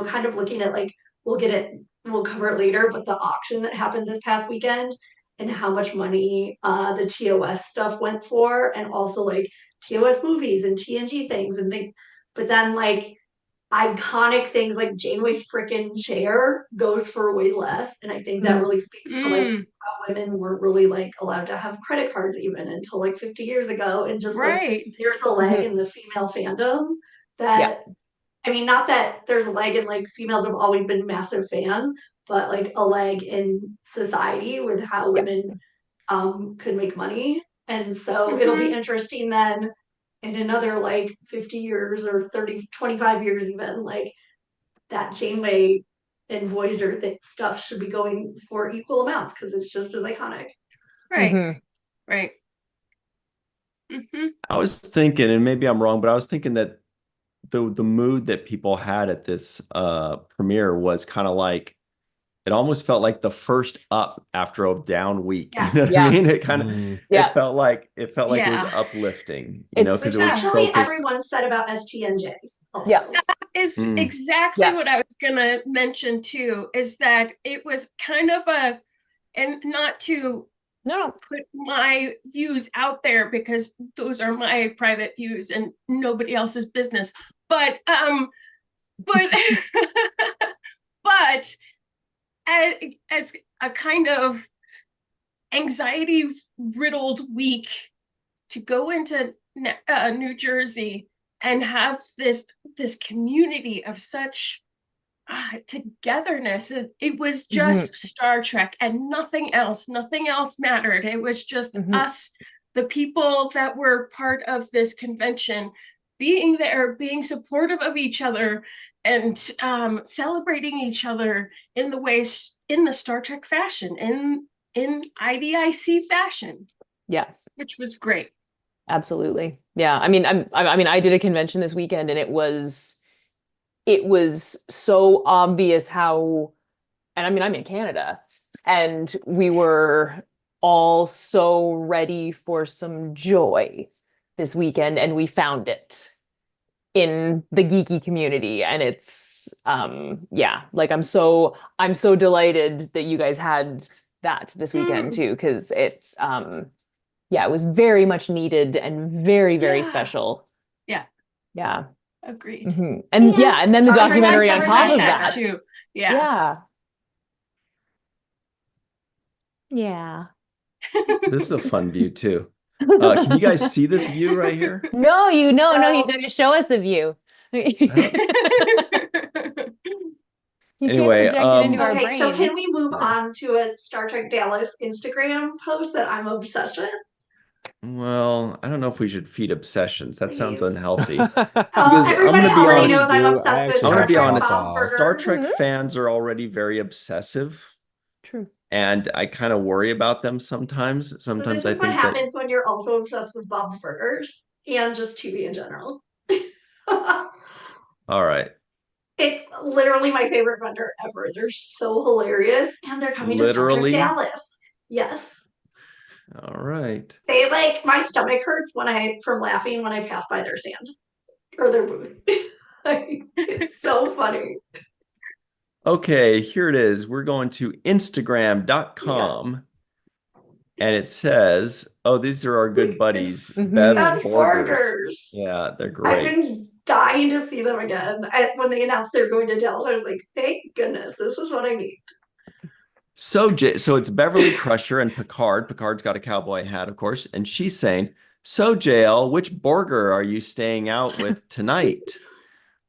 kind of looking at like we'll cover it later, but the auction that happened this past weekend and how much money the TOS stuff went for, and also like TOS movies and TNG things and things. But then like iconic things like Janeway's freaking chair goes for way less. And I think that really speaks to like how women weren't really like allowed to have credit cards even until like 50 years ago. And just like there's a leg in the female fandom that I mean, not that there's a leg in like females have always been massive fans, but like a leg in society with how women could make money. And so it'll be interesting then in another like 50 years or 30, 25 years even, like that Janeway and Voyager stuff should be going for equal amounts because it's just as iconic. Right. I was thinking, and maybe I'm wrong, but I was thinking that the mood that people had at this premiere was kind of like it almost felt like the first up after a down week. Yes. You know what I mean? It kind of Yeah. it felt like it was uplifting, It's- because it was Actually, focused. everyone said about STNJ. Also. Yeah. Is Mm. exactly what I was gonna mention too, is that it was kind of and not to No. put my views out there because those are my private views and nobody else's business. But but as a kind of anxiety riddled week to go into New Jersey and have this community of such togetherness. It was just Star Trek and nothing else mattered. It was just us, the people that were part of this convention, being there, being supportive of each other, and celebrating each other in the Star Trek fashion, in IDIC fashion. Yeah. Which was great. Absolutely. Yeah. I mean, I did a convention this weekend and it was so obvious how, and I mean, I'm in Canada and we were all so ready for some joy this weekend and we found it in the geeky community. And it's, like I'm so delighted that you guys had that this weekend too, because it's, it was very much needed and very, very special. Yeah. Yeah. Agreed. And and then the documentary on top of that too. Yeah. This is a fun view too. Can you guys see this view right here? No, you gotta show us the view. You Anyway, can't project it into our Okay, brain. so can we move on to a Star Trek Dallas Instagram post that I'm obsessed with? Well, I don't know if we should feed obsessions. That sounds Please. unhealthy. Everybody be already honest, knows I'm obsessed with I'm Star gonna be Trek honest. Bob's Burgers. Star Trek fans are already very obsessive, True. and I kind of worry about them sometimes. So Sometimes this I is what think happens when you're also obsessed with Bob's Burgers and just TV in general. all right, It's literally my favorite vendor ever. They're so hilarious, and they're coming Literally? to Star Trek Dallas. Yes. all right. They like my stomach hurts from laughing when I pass by their stand or their booth. It's so funny. Okay, here it is. We're going to Instagram.com. And it says, oh, these are our good buddies. Bev's Bev's Burgers. Burgers. Yeah, they're I've great. been dying to see them again. When they announced they're going to Dallas, I was like, thank goodness, this is what I need. So it's Beverly Crusher and Picard. Picard's got a cowboy hat, of course. And she's saying, so JL, which burger are you staying out with tonight?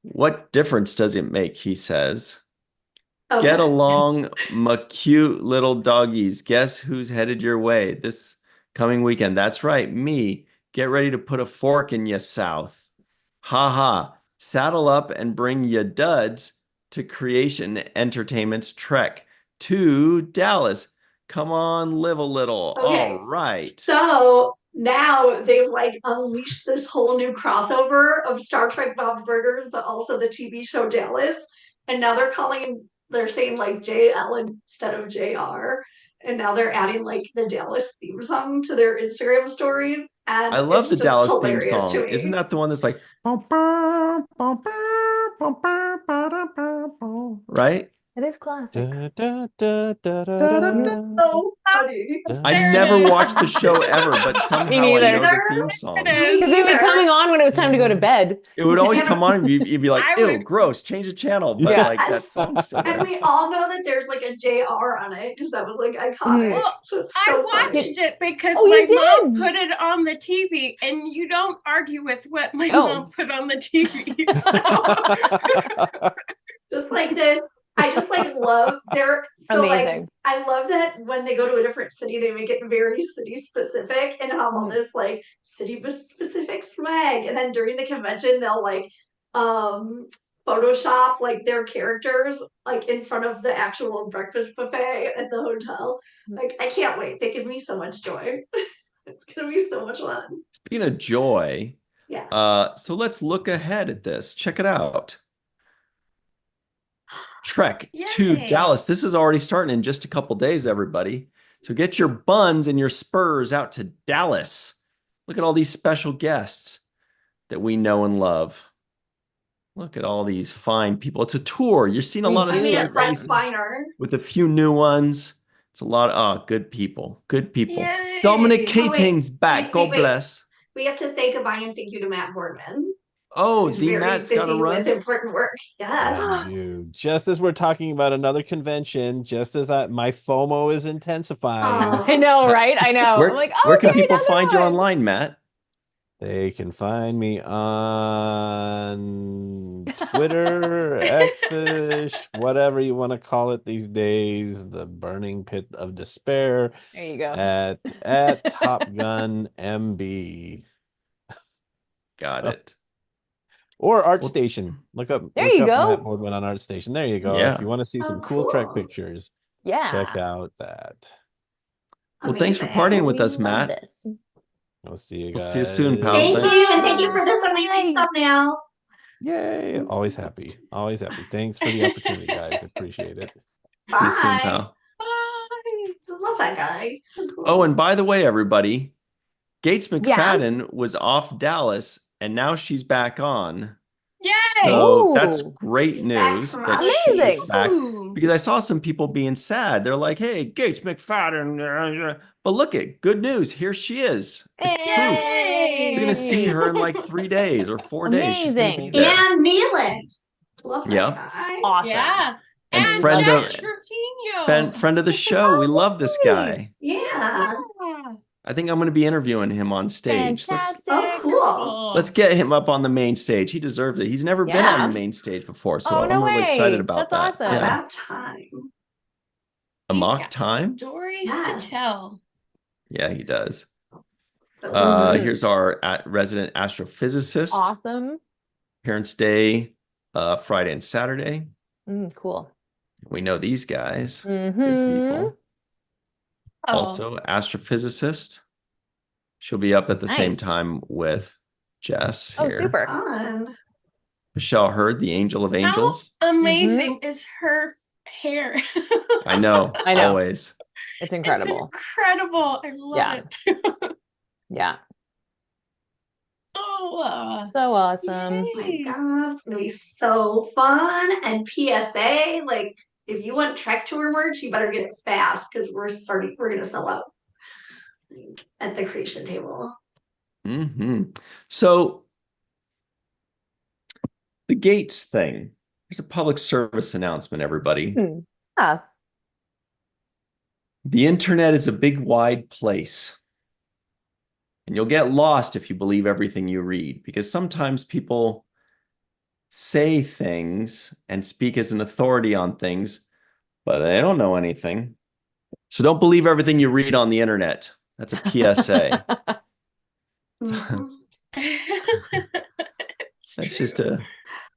What difference does it make? He says. Okay. Get along, my cute little doggies. Guess who's headed your way this coming weekend? That's right, me. Get ready to put a fork in ya south. Ha ha. Saddle up and bring ya duds to Creation Entertainment's trek to Dallas. Come on, live a little. Okay. All right. So now they've like unleashed this whole new crossover of Star Trek Bob's Burgers, but also the TV show Dallas. And now they're saying like JL instead of JR. And now they're adding like the Dallas theme song to their Instagram stories. And I love it's the just Dallas theme hilarious to song. me. Isn't that the one that's like, right? It is classic. Da, da, da, da, da, da. so funny? I There it never is. watched the show ever, but somehow I neither. know the theme song. It is. Because it would be coming on when it was time to go to bed. It would always come on and you'd be like, I ew, would- gross, change the channel. But Yeah. like that song's still And there. we all know that there's like a JR on it because that was like iconic. Mm. Well, So it's I so watched funny. it because Oh, you my mom did? put it on the TV, and you don't argue with what my Oh. mom put on the TV. So Just like this. I just like love their so like Amazing. I love that when they go to a different city, they make it very city specific and have all this like city specific swag. And then during the convention, they'll like Photoshop like their characters like in front of the actual breakfast buffet at the hotel. Like I can't wait. They give me so much joy. It's gonna be so much fun. Speaking of joy, Yeah. so let's look ahead at this. Check it out. Trek to Yay. Dallas. This is already starting in just a couple days, everybody. So get your buns and your spurs out to Dallas. Look at all these special guests that we know and love. Look at all these fine people. It's a tour. You're seeing a We lot of I do mean, same love it's like faces finer. with a few new ones. It's a lot of good people. Good people. Yay. Dominic Oh, wait. Keating's back. Wait, God wait. bless. We have to say goodbye and thank you to Matt Boardman. Oh, He's the very Matt's got to busy run. with important work. Yes. Thank you. Just as we're talking about another convention, just as my FOMO is intensifying, Aw. I know, right? I know. Where, I'm like, where can okay, people another find you one. online, Matt? they can find me on Twitter, X-ish, whatever you want to call it these days, the burning pit of despair There you go. at Top Gun MB. Got So- it. Or Well, ArtStation. Look up There you go. Matt Boardman on ArtStation. There you go. Yeah. If you want to see Oh, some cool Trek cool. pictures, Yeah. check out that. Well, thanks for Amazing. partying with We us, love Matt. this. We'll see you We'll guys. see you soon, pal. Thank Thanks. you, and thank you for this Yay. amazing thumbnail. Yay. Always happy. Always happy. Thanks for the opportunity, guys. Appreciate it. See you soon, Bye. pal. Bye. I love that guy. So cool. Oh, and by the way, everybody, Gates Yeah. McFadden was off Dallas, and now she's back on. Yay. So that's Ooh. great He's back news from that outer she's Amazing. back. Ooh. Because I saw some people being sad. They're like, "Hey, Gates McFadden," but look at good news. Here she is. It's proof. Yay. You're gonna see her in like 3 days or 4 days. She's gonna be Amazing. there. And Neelan. Love that Yeah. guy. Awesome. Yeah. And And friend Jack of- Trevino. Friend of the show. We love this guy. Yeah. Yeah. I think I'm gonna be interviewing him on stage. Fantastic. Oh, cool. Let's get him up on the main stage. He deserves it. He's never been on Yeah. the main stage before, so Oh, no I'm really excited way. about That's that. awesome. Yeah. About time. A He's mock got time? Stories Yeah. to tell. Yeah, he does. So Mhm. Here's our resident astrophysicist. Awesome. Parents' Day, Friday and Saturday. Cool. We know these guys. Good Mm-hmm. people. Oh. Also, astrophysicist. She'll be up at the same Nice. time with Jess Oh, here. super. fun. Michelle Hurd, the Angel of Angels. Amazing is her hair. I know. I know. Always. It's incredible. It's incredible. I love Yeah. it. Yeah. Oh, So awesome. Oh my yay. god, it's gonna be so fun. And PSA, like if you want Trek Tour merch, you better get it fast because we're gonna sell out at the creation table. So the Gates thing. Here's a public service announcement, everybody. Yeah. The internet is a big, wide place. And you'll get lost if you believe everything you read, because sometimes people say things and speak as an authority on things, but they don't know anything. So don't believe everything you read on the internet. That's a PSA. Mhm. That's just a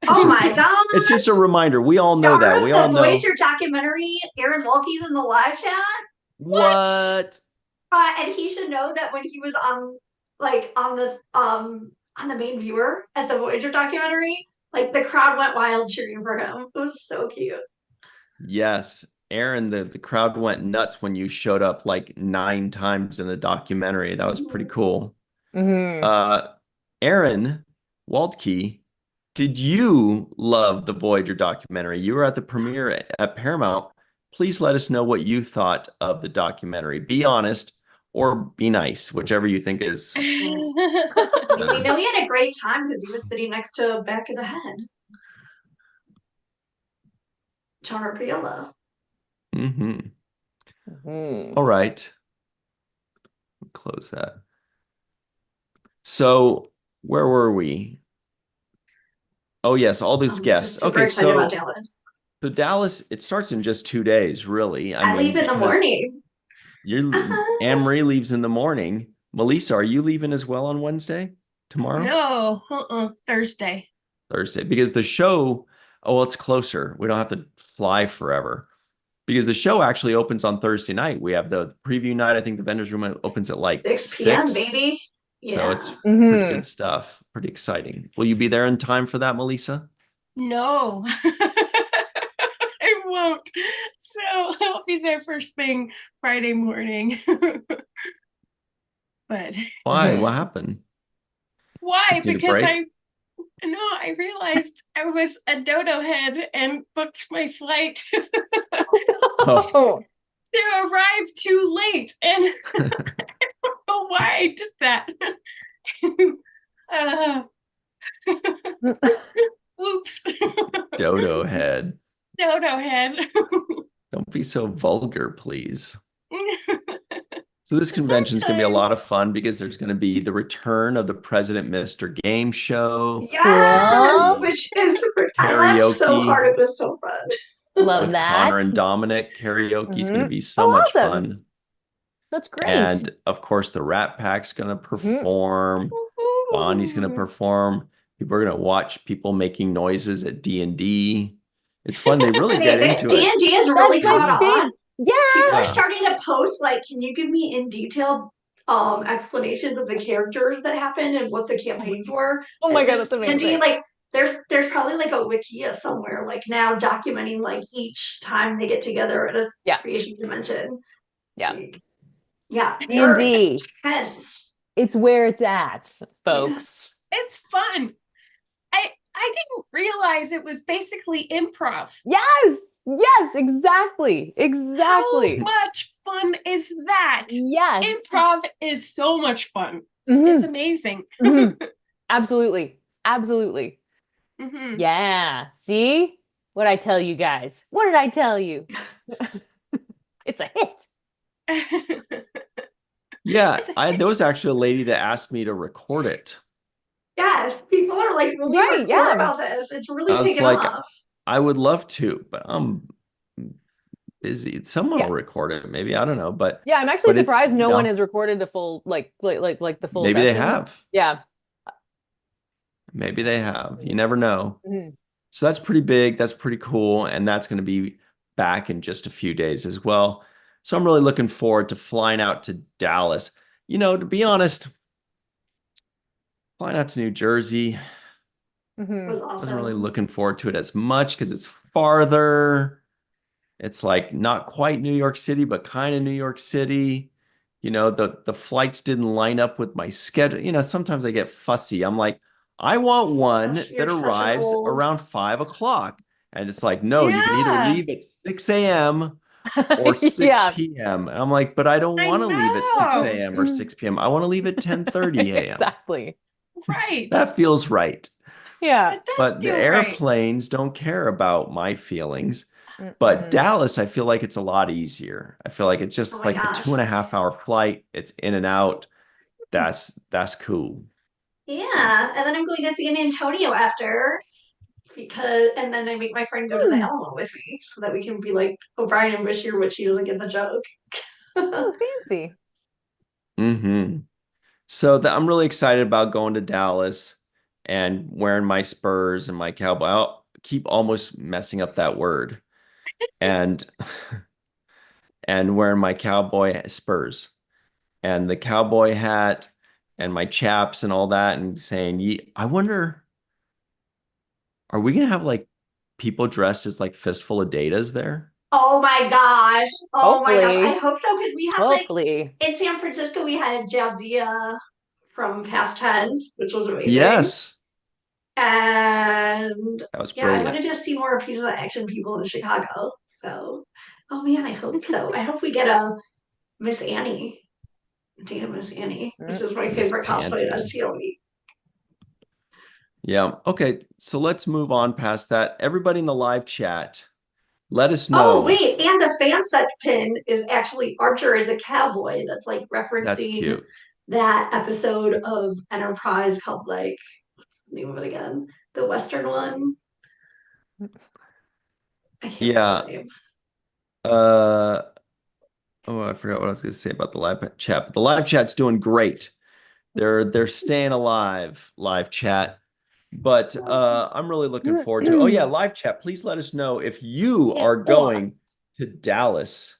Oh just my a- god! it's just a reminder. We all know that. We the all know Voyager documentary. Aaron Wolke's in the live chat, what. and he should know that when he was on like on the main viewer at the Voyager documentary. Like the crowd went wild cheering for him. It was so cute. Yes. Aaron, the crowd went nuts when you showed up like 9 times in the documentary. That was pretty cool. Hmm. Aaron Waldkey, did you love the Voyager documentary? You were at the premiere at Paramount. Please let us know what you thought of the documentary. Be honest or be nice, whichever you think is. I mean, we know he had a great time because he was sitting next to Back of the Head. John Arciola. Mhm. Hmm. All right. Close that. So where were we? Oh, yes, all these I'm guests. just super Okay, excited about so Dallas. the Dallas, it starts in just 2 days, really. I I mean, leave in the because morning. Anne Marie leaves in the morning. Melissa, are you leaving as well on Wednesday? Tomorrow? No, Thursday. Thursday. Because the show, oh, well, it's closer. We don't have to fly forever. Because the show actually opens on Thursday night. We have the preview night. I think the vendors room opens at like 6 p.m., 6. baby. So Yeah. it's pretty Hmm. good stuff. Pretty exciting. Will you be there in time for that, Melissa? No, I won't. So I'll be there first thing Friday morning. But Why? Mhm. What happened? why? Just need a Because break? I realized I was a dodo head and booked my flight Oh, Oh. to arrive too late. And I don't know why I did that. uh, Oops. dodo head. Dodo head. Don't be so vulgar, please. So this convention is going to be a lot of Sometimes. fun because there's going to be the return of the President Mister game show. There's going to Yes, Cool. be which is I laughed so hard. karaoke It was so fun. Love with Connor that. and Dominic. Karaoke is going to Mhm. be so Oh, much awesome. fun. That's great. And of course, the Rat Pack's going to Mhm. perform. Bonnie's going to perform. People are going to watch people making noises at D&D. It's fun. They really get This into it. D&D has That's really my caught on. favorite. Yeah. People are Yeah. starting to post like, can you give me in detail explanations of the characters that happened and what the campaigns were? Oh my And God, this that's D&D, amazing. like there's probably like a wikia somewhere like now documenting like each time they get together at a Yeah. creation convention. Yeah. Like, yeah, they're D&D. intense. It's where it's at, folks. It's fun. I didn't realize it was basically improv. Yes. Yes, exactly. How Exactly. much fun is that? Yes. Improv is so much fun. Mhm. It's amazing. Mhm. Absolutely. Absolutely. Mhm. Yeah. See? What I tell you guys? What did I tell you? It's a hit. Yeah, It's a there was actually a lady that asked me to record it. Yes, people are like really Right, hardcore yeah. about this. It's really I was taken like, off. I would love to, but I'm busy. Someone Yeah. will record it, maybe. I don't know, but Yeah, I'm actually it's, surprised you no one know, has recorded the full like the full maybe they session. have. Yeah. Maybe they have. You never know. Mhm. So that's pretty big. That's pretty cool. And that's going to be back in just a few days as well. So I'm really looking forward to flying out to Dallas. You know, to be honest, flying out to New Jersey, It was Mhm. wasn't really awesome. looking forward to it as much because it's farther. It's like not quite New York City, but kind of New York City. You know, the flights didn't line up with my schedule. You know, sometimes I get fussy. I'm like, I want one You're that such an arrives old. around 5 o'clock. And it's like, no, you can either Yeah, leave at 6 a.m. or 6 Yeah. p.m. And I'm like, but I don't I want to leave at 6 know. a.m. or 6 p.m. I want to leave at 10:30 a.m. Exactly. Right. That feels right. Yeah. It does But the feel right. airplanes don't care about my feelings. But Mm-mm. Dallas, I feel like it's a lot easier. I feel like it's Oh just my like a gosh. 2.5 hour flight. It's in and out. That's cool. Yeah, and then I'm going to San Antonio after and then I make my friend go to the Hmm. Alamo with me so that we can be like O'Brien and Bashir, but she doesn't get the joke. Oh, fancy. Hmm. So I'm really excited about going to Dallas and wearing my Spurs and my cowboy. I'll keep almost messing up that word. And and wearing my cowboy Spurs and the cowboy hat and my chaps and all that, and saying, I wonder, are we gonna have like people dressed as like Fistful of Datas there? Oh my gosh. Oh my gosh. I Hopefully. hope so because we had like Hopefully. in San Francisco we had Jadzia from Past Tense, which was amazing. Yes, And that was yeah, I want brilliant. to just see more pieces of action people in Chicago. So, oh man, I hope so. I hope we get a Miss Annie, Dana Miss Annie, which is my Miss favorite cosplay at Panty. STLV. Yeah. Okay. So let's move on past that. Everybody in the live chat, let us Oh, know. wait, and the fan sets pin is actually Archer is a cowboy. That's like That's referencing cute. that episode of Enterprise called like what's the name of it again? The Western one. I can't remember Yeah. the name. Oh, I forgot what I was going to say about the live chat. But the live chat's doing great. They're staying alive, live chat. But I'm really looking forward to. Oh yeah, live chat. Please let us know if you are going to Dallas.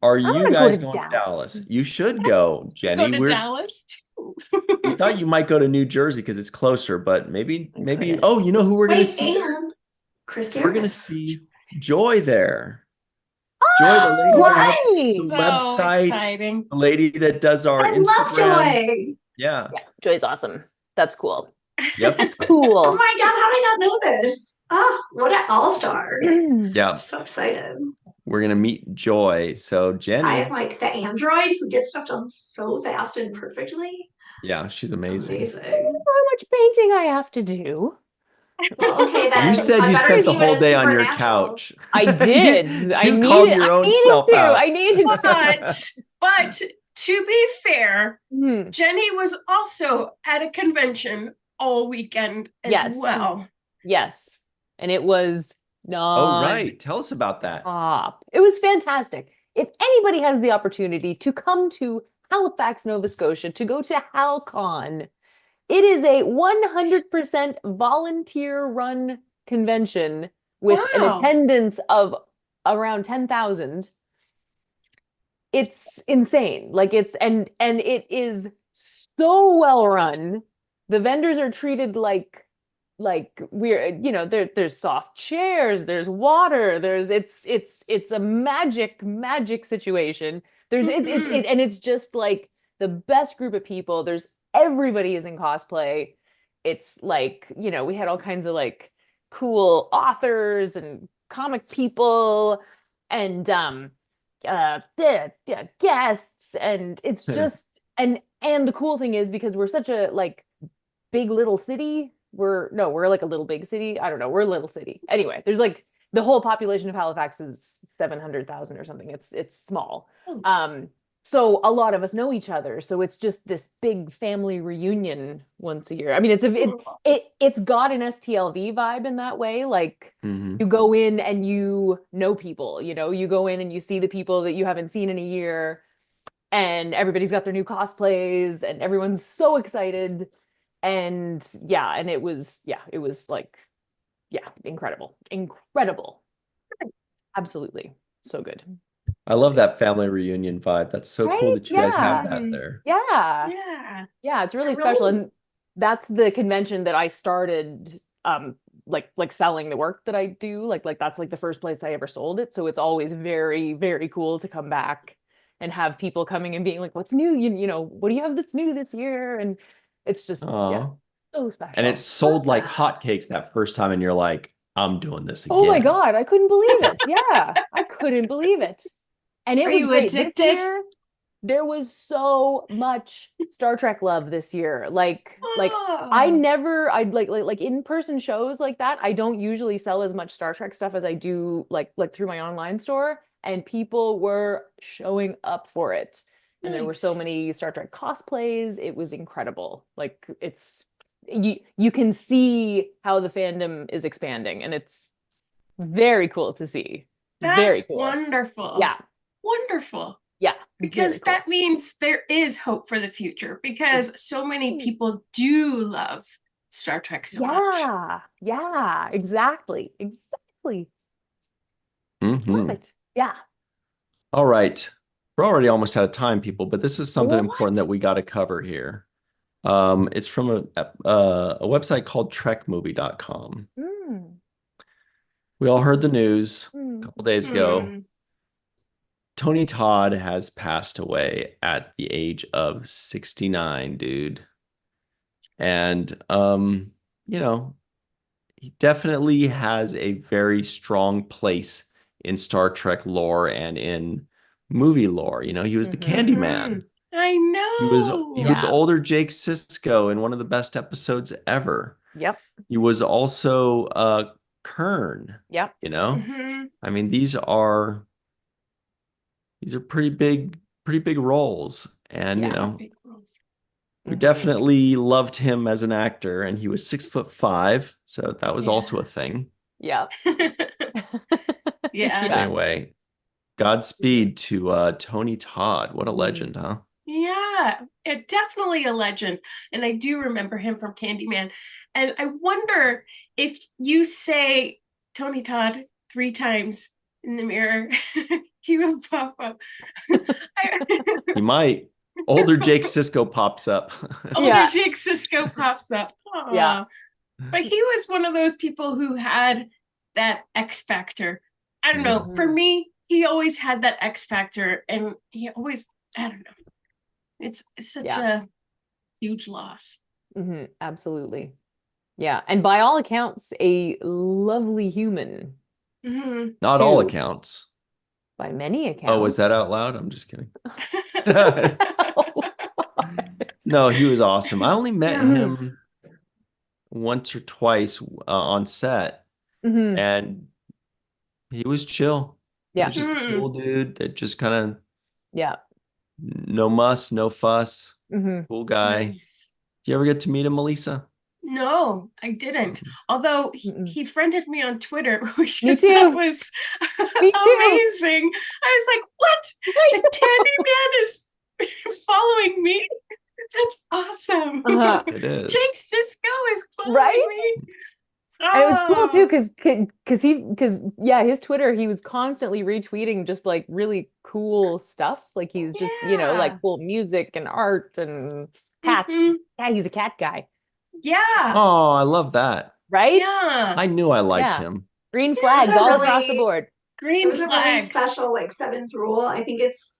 Are I you want to go guys to going to Dallas. Dallas? You should go, Go Jenny. to Dallas too. We thought you might go to New Jersey because it's closer, but maybe. couldn't. Oh, you know who we're going to Wait, see there? and Chris We're going to Garrett. see Joy there. Joy, the lady What? that has the Right. So website, exciting. the lady that does our I love Instagram. Joy. Yeah. Yeah, Joy's awesome. That's cool. Yep. That's Oh cool. my God, how did I not know this? Oh, what an all-star. I'm Yeah. so excited. We're gonna meet Joy. So I Jenny, am like the android who gets stuff done so fast and perfectly. yeah, she's amazing. Amazing. How much painting I have to do. Well, okay then. You said I you better spent the deem it whole as day on your supernatural. couch. I did. You called your own self to. out. I needed to. But to be fair, Hmm. Jenny was also at a convention all weekend as Yes. well. Yes. And it was Oh, right. Tell us about that. non-stop. It was fantastic. If anybody has the opportunity to come to Halifax, Nova Scotia, to go to HalCon, it is a 100% volunteer run convention with an Wow. attendance of around 10,000. It's insane. Like and it is so well run. The vendors are treated like we're there's soft chairs, there's water, it's a magic situation. There's it and it's just like the best group of people. There's everybody is in cosplay. It's like, we had all kinds of like cool authors and comic people and the guests, and it's just and the cool thing is because we're such a like big little city, we're like a little big city. I don't know, we're a little city. Anyway, there's like the whole population of Halifax is 700,000 or something. It's small. So a lot of us know each other. So it's just this big family reunion once a year. I mean, it's got an STLV vibe in that way. Like Mhm. you go in and you know people, you go in and you see the people that you haven't seen in a year, and everybody's got their new cosplays and everyone's so excited. And it was like, incredible. Absolutely. So good. I love that family reunion vibe. That's so cool Right? that you guys have Yeah. that there. Yeah. Yeah. Yeah, it's really Really? special. And that's the convention that I started like selling the work that I do. Like that's like the first place I ever sold it. So it's always very, very cool to come back and have people coming and being like, what's new? What do you have that's new this year? And it's just Aw. so special. And it's sold like hotcakes that first time, and you're like, I'm doing this again. Oh my God, I couldn't believe it. Yeah, I couldn't believe it. And it Are was you great. addicted? This year, there was so much Star Trek love this year. Like I Oh. never, I'd like in-person shows like that. I don't usually sell as much Star Trek stuff as I do like through my online store, and people were showing up for it. And there were so Nice. many Star Trek cosplays. It was incredible. Like you can see how the fandom is expanding, and it's very cool to see. Very That's cool. wonderful. Yeah. Wonderful. Yeah. Because very cool. that means there is hope for the future because so many people do love Star Trek so much. Yeah, exactly. Exactly. Mhm. Perfect. Yeah. All right. We're already almost out of time, people, but this is something Oh, important what? that we got to cover here. It's from a website called trekmovie.com. Mm. We all heard the news a Mm. couple days ago. Hmm. Tony Todd has passed away at the age of 69, dude. And you know, he definitely has a very strong place in Star Trek lore and in movie lore. You know, he was the Mhm. Candyman. I He know. was Yeah. older Jake Sisko in one of the best episodes ever. Yep. He was also Kern, Yep. you know? Hmm. I mean, these are pretty big roles. And, you Yeah. know, Big roles. we Mhm. definitely loved him as an actor, and he was 6'5", so that was also a thing. Yep. Yeah. Yeah. Anyway, Godspeed to Tony Todd. What a legend, huh? Yeah, it definitely a legend. And I do remember him from Candyman. And I wonder if you say Tony Todd 3 times in the mirror, he will pop up. He might. Older Jake Sisko pops up. Older Yeah. Jake Sisko pops up. Yeah. Aw. But he was one of those people who had that X factor. I don't know. For Mhm. me, he always had that X factor, and he always, I don't know. It's such Yeah. a huge loss. Absolutely. Yeah. And by all accounts, a lovely human Mhm. Not all too, accounts. by many Oh, was accounts. that out loud? I'm just kidding. Oh, No, he was awesome. I only met Yeah. him once or twice on set, Mhm. and he was chill. He Yeah. was just a Mm. cool dude that just kind of Yeah. no muss, no fuss, hmm cool guy. Nice. Did you ever get to meet him, Melissa? No, I didn't. Although Mm-mm. he friended me on Twitter, which Me I thought too. was Me too. amazing. I was like, what? The Candyman is following me? That's awesome. Uh-huh. It is. Jake Sisko is following Right? me. And it was cool too, Oh. because yeah, his Twitter, he was constantly retweeting just like really cool stuff. Like he's just, like Yeah. cool music and art and cats. Hmm. Yeah, he's a cat guy, Yeah. Oh, I love that. right? Yeah. I knew I liked Yeah. him. Green It was flags a all across the really board. it Green was a really flags. special like seventh rule. I think it's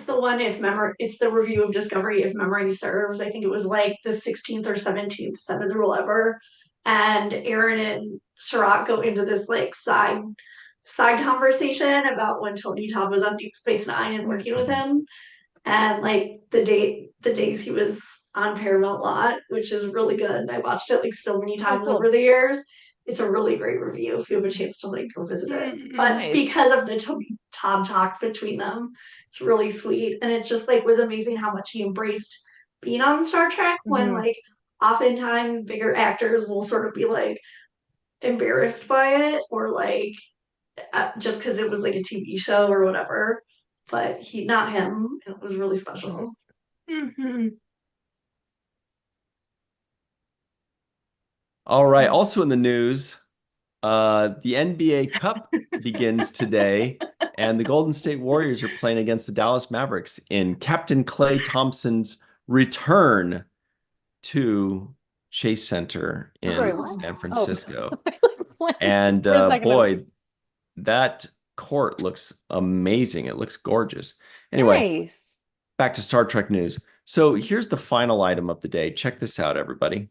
the one if memory it's the review of Discovery if memory serves. I think it was like the 16th or 17th seventh rule ever. And Aaron and Sherrod go into this like side conversation about when Tony Todd was on Deep Space Nine and working with him. And like the days he was on Paramount Lot, which is really good. I watched it like so many Oh, times cool. over the years. It's a really great review if you have a chance to like go visit it. But Nice. because of the Tony Todd talk between them, it's really sweet. And it just like was amazing how much he embraced being on Star Trek when Mhm. like oftentimes bigger actors will sort of be like embarrassed by it or like just because it was like a TV show or whatever. But he, not him. It was really special. Hmm. All right. Also in the news, the NBA Cup begins today, and the Golden State Warriors are playing against the Dallas Mavericks in Captain Klay Thompson's return to Chase Center Sorry, in what? San Oh, Francisco. I like blanked And for a second. boy, that court looks amazing. It looks gorgeous. Anyway, Nice. back to Star Trek news. So here's the final item of the day. Check this out, everybody.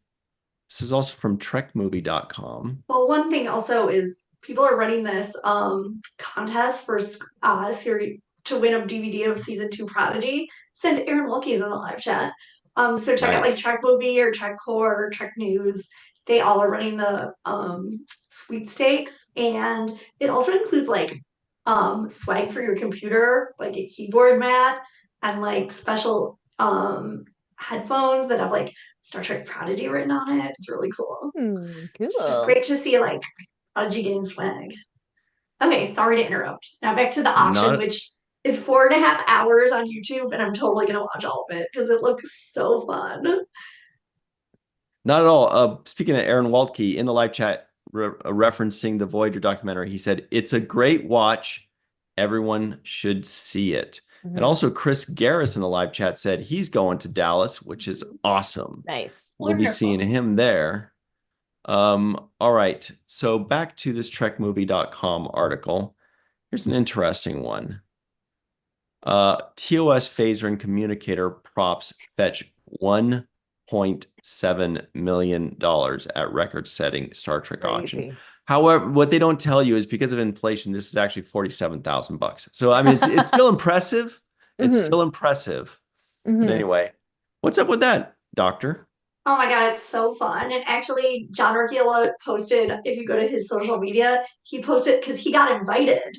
This is also from trekmovie.com. Well, one thing also is people are running this contest for series to win a DVD of season 2 Prodigy since Aaron Wilkie is in the live chat. So check out like Nice. Trek Movie or Trek Core or Trek News. They all are running the sweepstakes, and it also includes like swag for your computer, like a keyboard mat and like special headphones that have like Star Trek Prodigy written on it. It's really cool. It's just Cool. great to see like Prodigy getting swag. Okay, sorry to interrupt. Now back to the auction, Not which is 4.5 hours on YouTube, and I'm totally gonna watch all of it because it looks so fun. Not at all. Speaking of Aaron Waltke in the live chat, referencing the Voyager documentary, he said, "It's a great watch. Everyone should see it." And also Chris Garris in the live chat said he's going to Dallas, which is awesome. Nice. We'll be seeing him there. All right. So back to this trekmovie.com article. Here's an interesting one. TOS phaser and communicator props fetch $1.7 million at record-setting Star Trek auction. Crazy. However, what they don't tell you is because of inflation, this is actually $47,000. So I mean, it's still impressive. It's still impressive. But anyway, what's up with that, Doctor? Oh my God, it's so fun. And actually, John Archila posted, if you go to his social media, he posted because he got invited.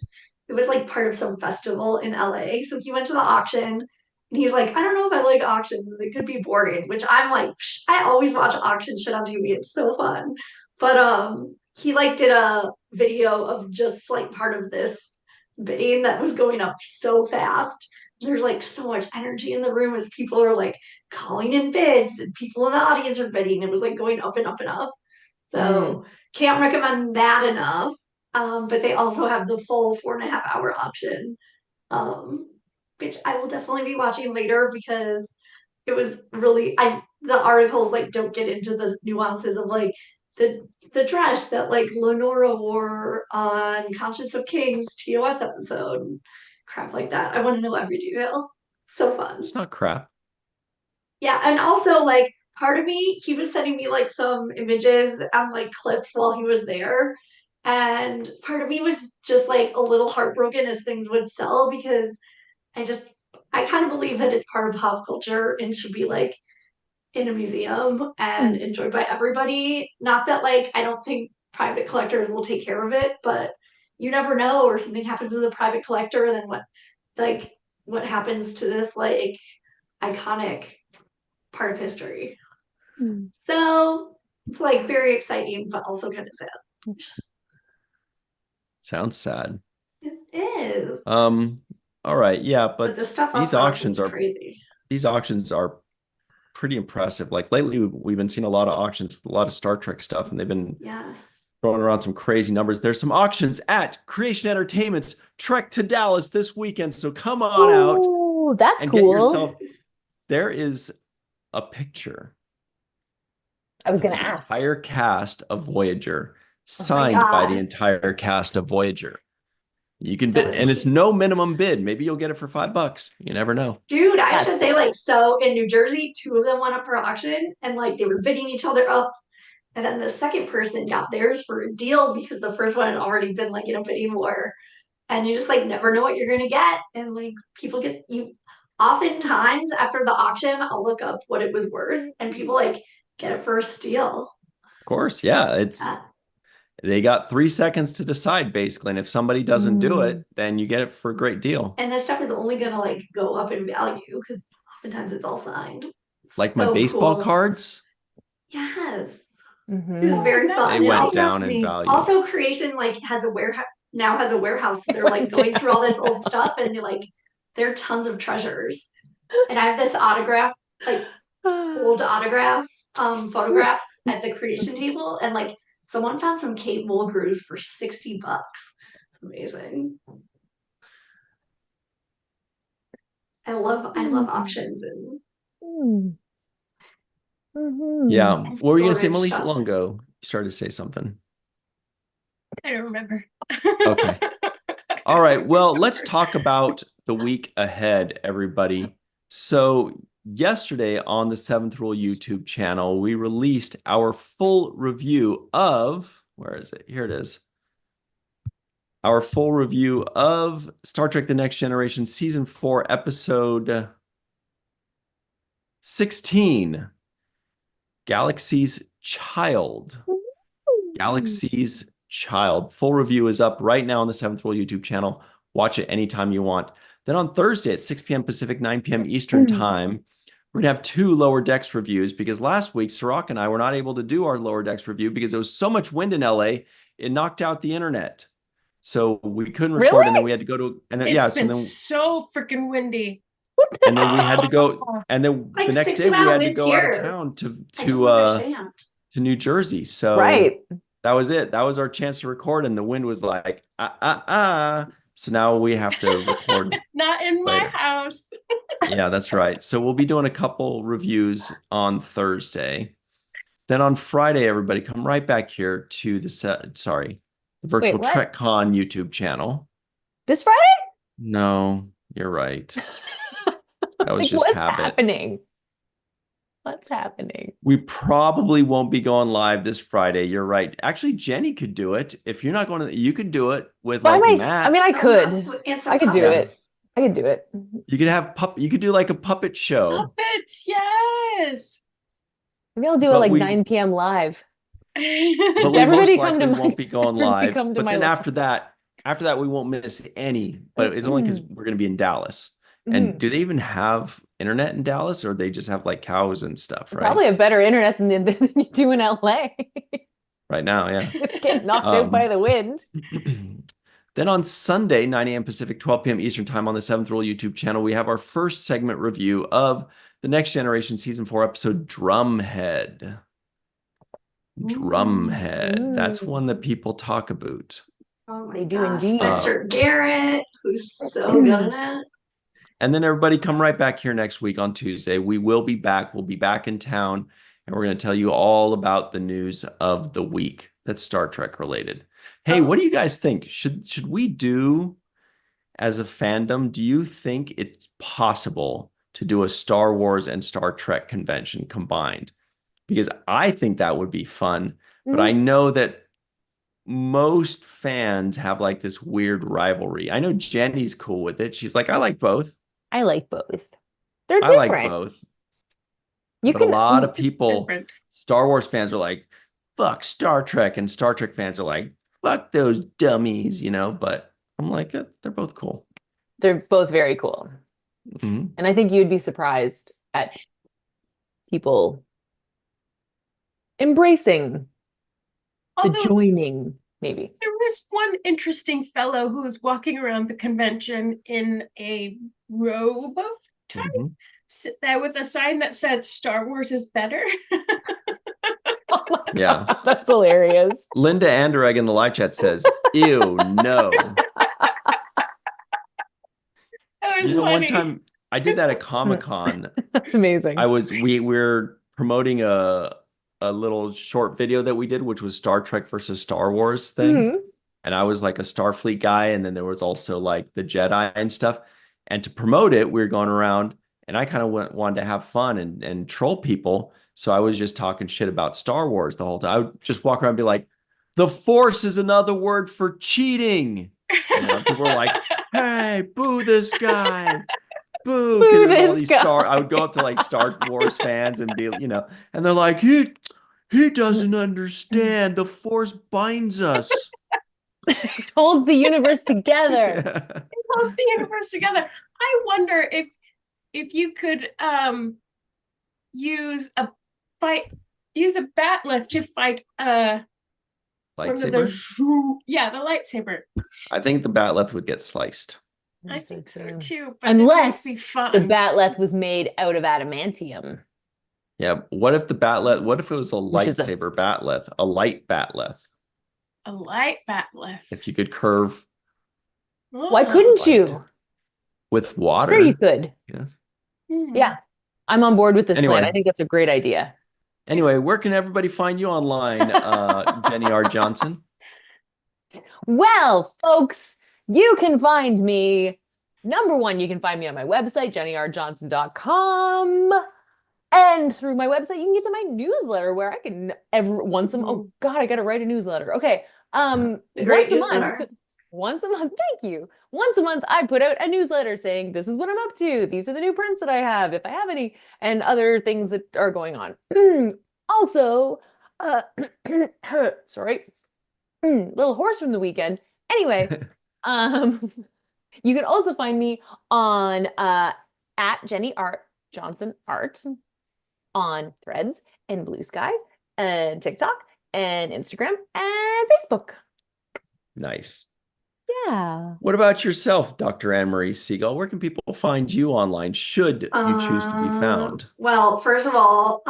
It was like part of some festival in LA. So he went to the auction and he's like, I don't know if I like auctions. It could be boring, which I'm like, I always watch auction shit on TV. It's so fun. But he like did a video of just like part of this bidding that was going up so fast. There's like so much energy in the room as people are like calling in bids and people in the audience are bidding. It was like going up and up and up. So can't recommend that enough. But they also have the full 4.5 hour auction, which I will definitely be watching later because it was really the articles like don't get into the nuances of like the dress that like Lenora wore on Conscience of Kings TOS episode, crap like that. I want to know every detail. So fun. It's not crap. Yeah, and also like part of me, he was sending me like some images and like clips while he was there. And part of me was just like a little heartbroken as things would sell because I kind of believe that it's part of pop culture and should be like in a museum and enjoyed by everybody. Not that like I don't think private collectors will take care of it, but you never know, or something happens to the private collector, and then what happens to this like iconic part of history. So it's like very exciting, but also kind of sad. Sounds sad. It is. All right, yeah, But but the stuff these up front auctions is are crazy. these auctions are pretty impressive. Like lately, we've been seeing a lot of auctions with a lot of Star Trek stuff, and they've been Yes. throwing around some crazy numbers. There's some auctions at Creation Entertainment's Trek to Dallas this weekend, so come on out Oh, that's and cool. get yourself. There is a picture. I was gonna The ask. entire cast of Voyager, signed by the God. entire cast of Voyager. You can That bid, was and it's cute. no minimum bid. Maybe you'll get it for $5. You never know. Dude, I have That's to say, like, so in New Jersey, two of them went up for auction and like they were bidding each other up. And then the second person got theirs for a deal because the first one had already been like in a bidding war. And you just like never know what you're gonna get. And like people get you oftentimes after the auction, I'll look up what it was worth and people like get it for a steal. Of course, yeah. It's Yeah. they got 3 seconds to decide basically, and if somebody doesn't do it, then you get it for a great deal. And this stuff is only gonna like go up in value because oftentimes it's all signed. Like my So baseball cool. cards, Yes. It was Mhm. very that fun. they And went also, down in value. also Creation like has a warehouse now has a warehouse. They're like going through all this old stuff and they like there are tons of treasures. And I have this autograph, like old autographs, photographs at the creation table, and like someone found some Kate Mulgrews for $60. It's amazing. I love auctions and Yeah. and What were you gonna say, storage Melissa stuff. Longo? You started to say something. I don't remember. Okay. All right. Well, let's talk about the week ahead, everybody. So yesterday on the Seventh Rule YouTube channel, we released our full review of, where is it? Here it is. Our full review of Star Trek The Next Generation Season 4, Episode 16, Galaxy's Child. Galaxy's Child. Full review is up right now on the Seventh Rule YouTube channel. Watch it anytime you want. Then on Thursday at 6 p.m. Pacific, 9 p.m. Eastern Time, we're going to have 2 Lower Decks reviews because last week, Sirach and I were not able to do our Lower Decks review because there was so much wind in LA, it knocked out the internet. So we couldn't record, Really? and then we had to go to, and then, It's yeah, so been then, so freaking windy. and then we had to go, and then Like the next 60 day we mile had to winds go out of here. town I don't understand. to New Jersey. So Right. that was it. That was our chance to record, and the wind was like, So now we have to record. Not in my later. house. Yeah, that's right. So we'll be doing a couple reviews on Thursday. Then on Friday, everybody come right back here to the Virtual what? Trek Con YouTube channel. This Friday? No, you're right. That was Like, just what's habit. happening? What's happening? We probably won't be going live this Friday. You're right. Actually, Jenny could do it. If you're not going to, you could do it with By like my, Matt. I mean, I could. And some I could do it. puppets. I could do it. You could have you could do like a puppet show. Puppets, yes. Maybe I'll do it But like we- 9 p.m. live. But Just we everybody most come to likely my- won't be going everybody live. come to But my then live. after that, we won't miss any. But it's only because we're going to be in Dallas. And do they even have internet in Dallas, or they just have like cows and stuff? Right. Probably have better internet than you do in LA. Right now, yeah. It's getting knocked out by the wind. Then on Sunday, 9 a.m. Pacific, 12 p.m. Eastern Time on the Seventh Rule YouTube channel, we have our first segment review of the Next Generation Season 4 episode Drumhead. Drumhead. That's one that people talk about. Oh my They do gosh, indeed. Spencer Garrett, who's so good at it. And then everybody come right back here next week on Tuesday. We will be back. We'll be back in town, and we're going to tell you all about the news of the week that's Star Trek related. Hey, what do you guys think? Should we do, as a fandom, do you think it's possible to do a Star Wars and Star Trek convention combined? Because I think that would be fun, but I know that most fans have like this weird rivalry. I know Jenny's cool with it. She's like, I like both. I like both. They're I different. like both. You But can a lot of people, Different. Star Wars fans are like, fuck Star Trek, and Star Trek fans are like, fuck those dummies, but I'm like, they're both cool. They're both very cool. Mhm. And I think you'd be surprised at people embracing the Although joining, maybe. there was one interesting fellow who was walking around the convention in a robe of type, Mhm. there with a sign that said Star Wars is better. Oh my Yeah. God, that's hilarious. Linda Anderegg in the live chat says, ew, no. That was One funny. time I did that at Comic-Con. That's amazing. We're promoting a little short video that we did, which was Star Trek versus Star Wars thing. Mhm. And I was like a Starfleet guy, and then there was also like the Jedi and stuff. And to promote it, we were going around, and I kind of wanted to have fun and troll people. So I was just talking shit about Star Wars the whole time. I would just walk around and be like, the Force is another word for cheating. People were like, hey, boo this guy. Boo. Because there's all this these guy. I would go up to like Star Wars fans and be, and they're like, he doesn't understand. The Force binds us. Holds the universe together. Holds the universe together. I wonder if you could use a batleth to fight one of Lightsaber? the lightsaber. I think the batleth would get sliced. I think so too. But Unless it might be fun. the batleth was made out of adamantium. Yeah. What if it was a Which is a- lightsaber batleth, a light batleth? A light batleth. If you could curve Why Oh. couldn't light. you? with water. Sure, you could. Yes. Hmm. Yeah. I'm on board with this Anyway. plan. I think that's a great idea. Anyway, where can everybody find you online, Jenny R. Johnson? Well, folks, you can find me. Number one, you can find me on my website, jennyrjohnson.com. And through my website, you can get to my newsletter where I can oh God, I gotta write a newsletter. Okay. Great Once a newsletter. month. Once a month, thank you. Once a month, I put out a newsletter saying this is what I'm up to. These are the new prints that I have, if I have any, and other things that are going on. Also, sorry, little horse from the weekend. Anyway, you can also find me on at Jenny Art Johnson Art on Threads and Blue Sky and TikTok and Instagram and Facebook. Nice. Yeah. What about yourself, Dr. Anne-Marie Siegel? Where can people find you online should you choose to be found? Well, first of all,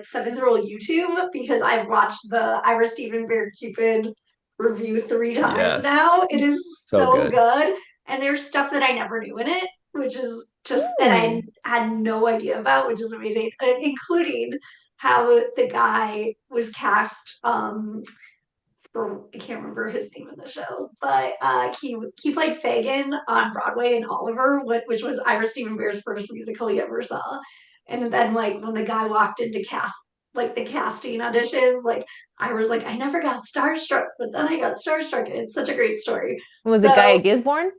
Seventh Rule YouTube, because I've watched the Ira Steven Bear Cupid review 3 times Yes. now. It is So so good. good. and there's stuff that I never knew in it, which is just that I had no idea about, which is amazing, including how the guy was cast. I can't remember his name in the show, but he played Fagin on Broadway in Oliver, which was Ira Stephen Bear's first musical he ever saw. And then like when the guy walked into the casting auditions, like I was like, I never got starstruck, but then I got starstruck, and it's such a great story. Was So, it Guy Gisborne?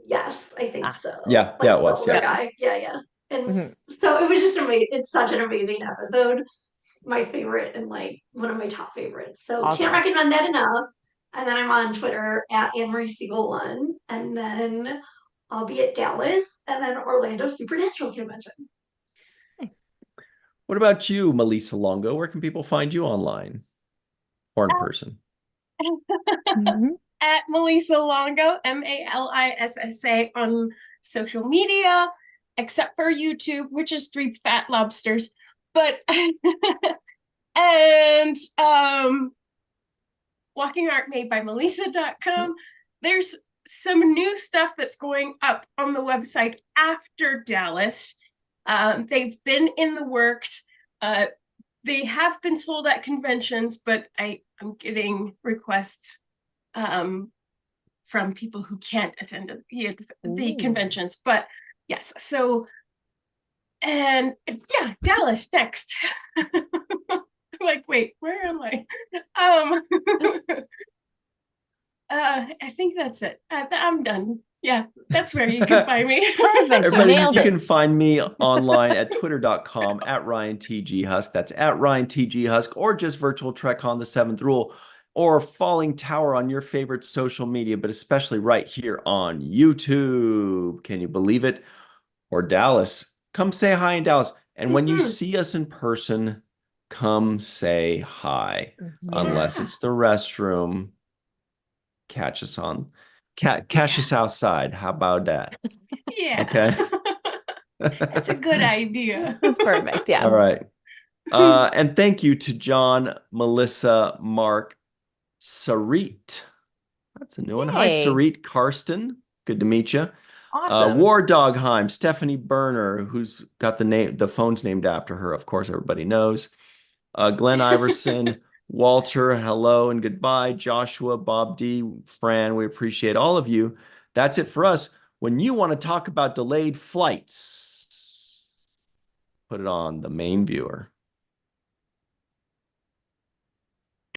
yes, I think so. Yeah, Like, it was. the older Yeah. guy. Yeah. And Mhm. so it was just amazing. It's such an amazing episode. My favorite and like one of my top favorites. So Awesome. can't recommend that enough. And then I'm on Twitter at AnneMarieSiegel1. And then I'll be at Dallas and then Orlando Supernatural Convention. What about you, Melissa Longo? Where can people find you online or in person? At Melissa Longo, Malissa, on social media, except for YouTube, which is 3 Fat Lobsters. But and Walking Art Made by Melissa.com. There's some new stuff that's going up on the website after Dallas. They've been in the works. They have been sold at conventions, but I'm getting requests from people who can't attend the conventions. But yes, so, and yeah, Dallas next. I'm like, wait, where am I? I think that's it. I'm done. Yeah, that's where you can find me. Perfect. Everybody, Nailed you it. can find me online at twitter.com at RyanTGHusk. That's at RyanTGHusk, or just Virtual TrekCon, the 7th Rule, or Falling Tower on your favorite social media, but especially right here on YouTube. Can you believe it? Or Dallas. Come say hi in Dallas. And when you see us in person, come say hi. Unless it's the restroom. Catch us outside. How about that? Yeah. Okay. That's a good idea. That's perfect. Yeah. All right. And thank you to John, Melissa, Mark, Sarit. That's a new one. Hi, Hey. Sarit Karsten. Good to meet you. Awesome. War Dogheim, Stephanie Berner, who's got the phone's named after her. Of course, everybody knows. Glenn Iverson, Walter, hello and goodbye. Joshua, Bob D, Fran, we appreciate all of you. That's it for us. When you want to talk about delayed flights, put it on the main viewer.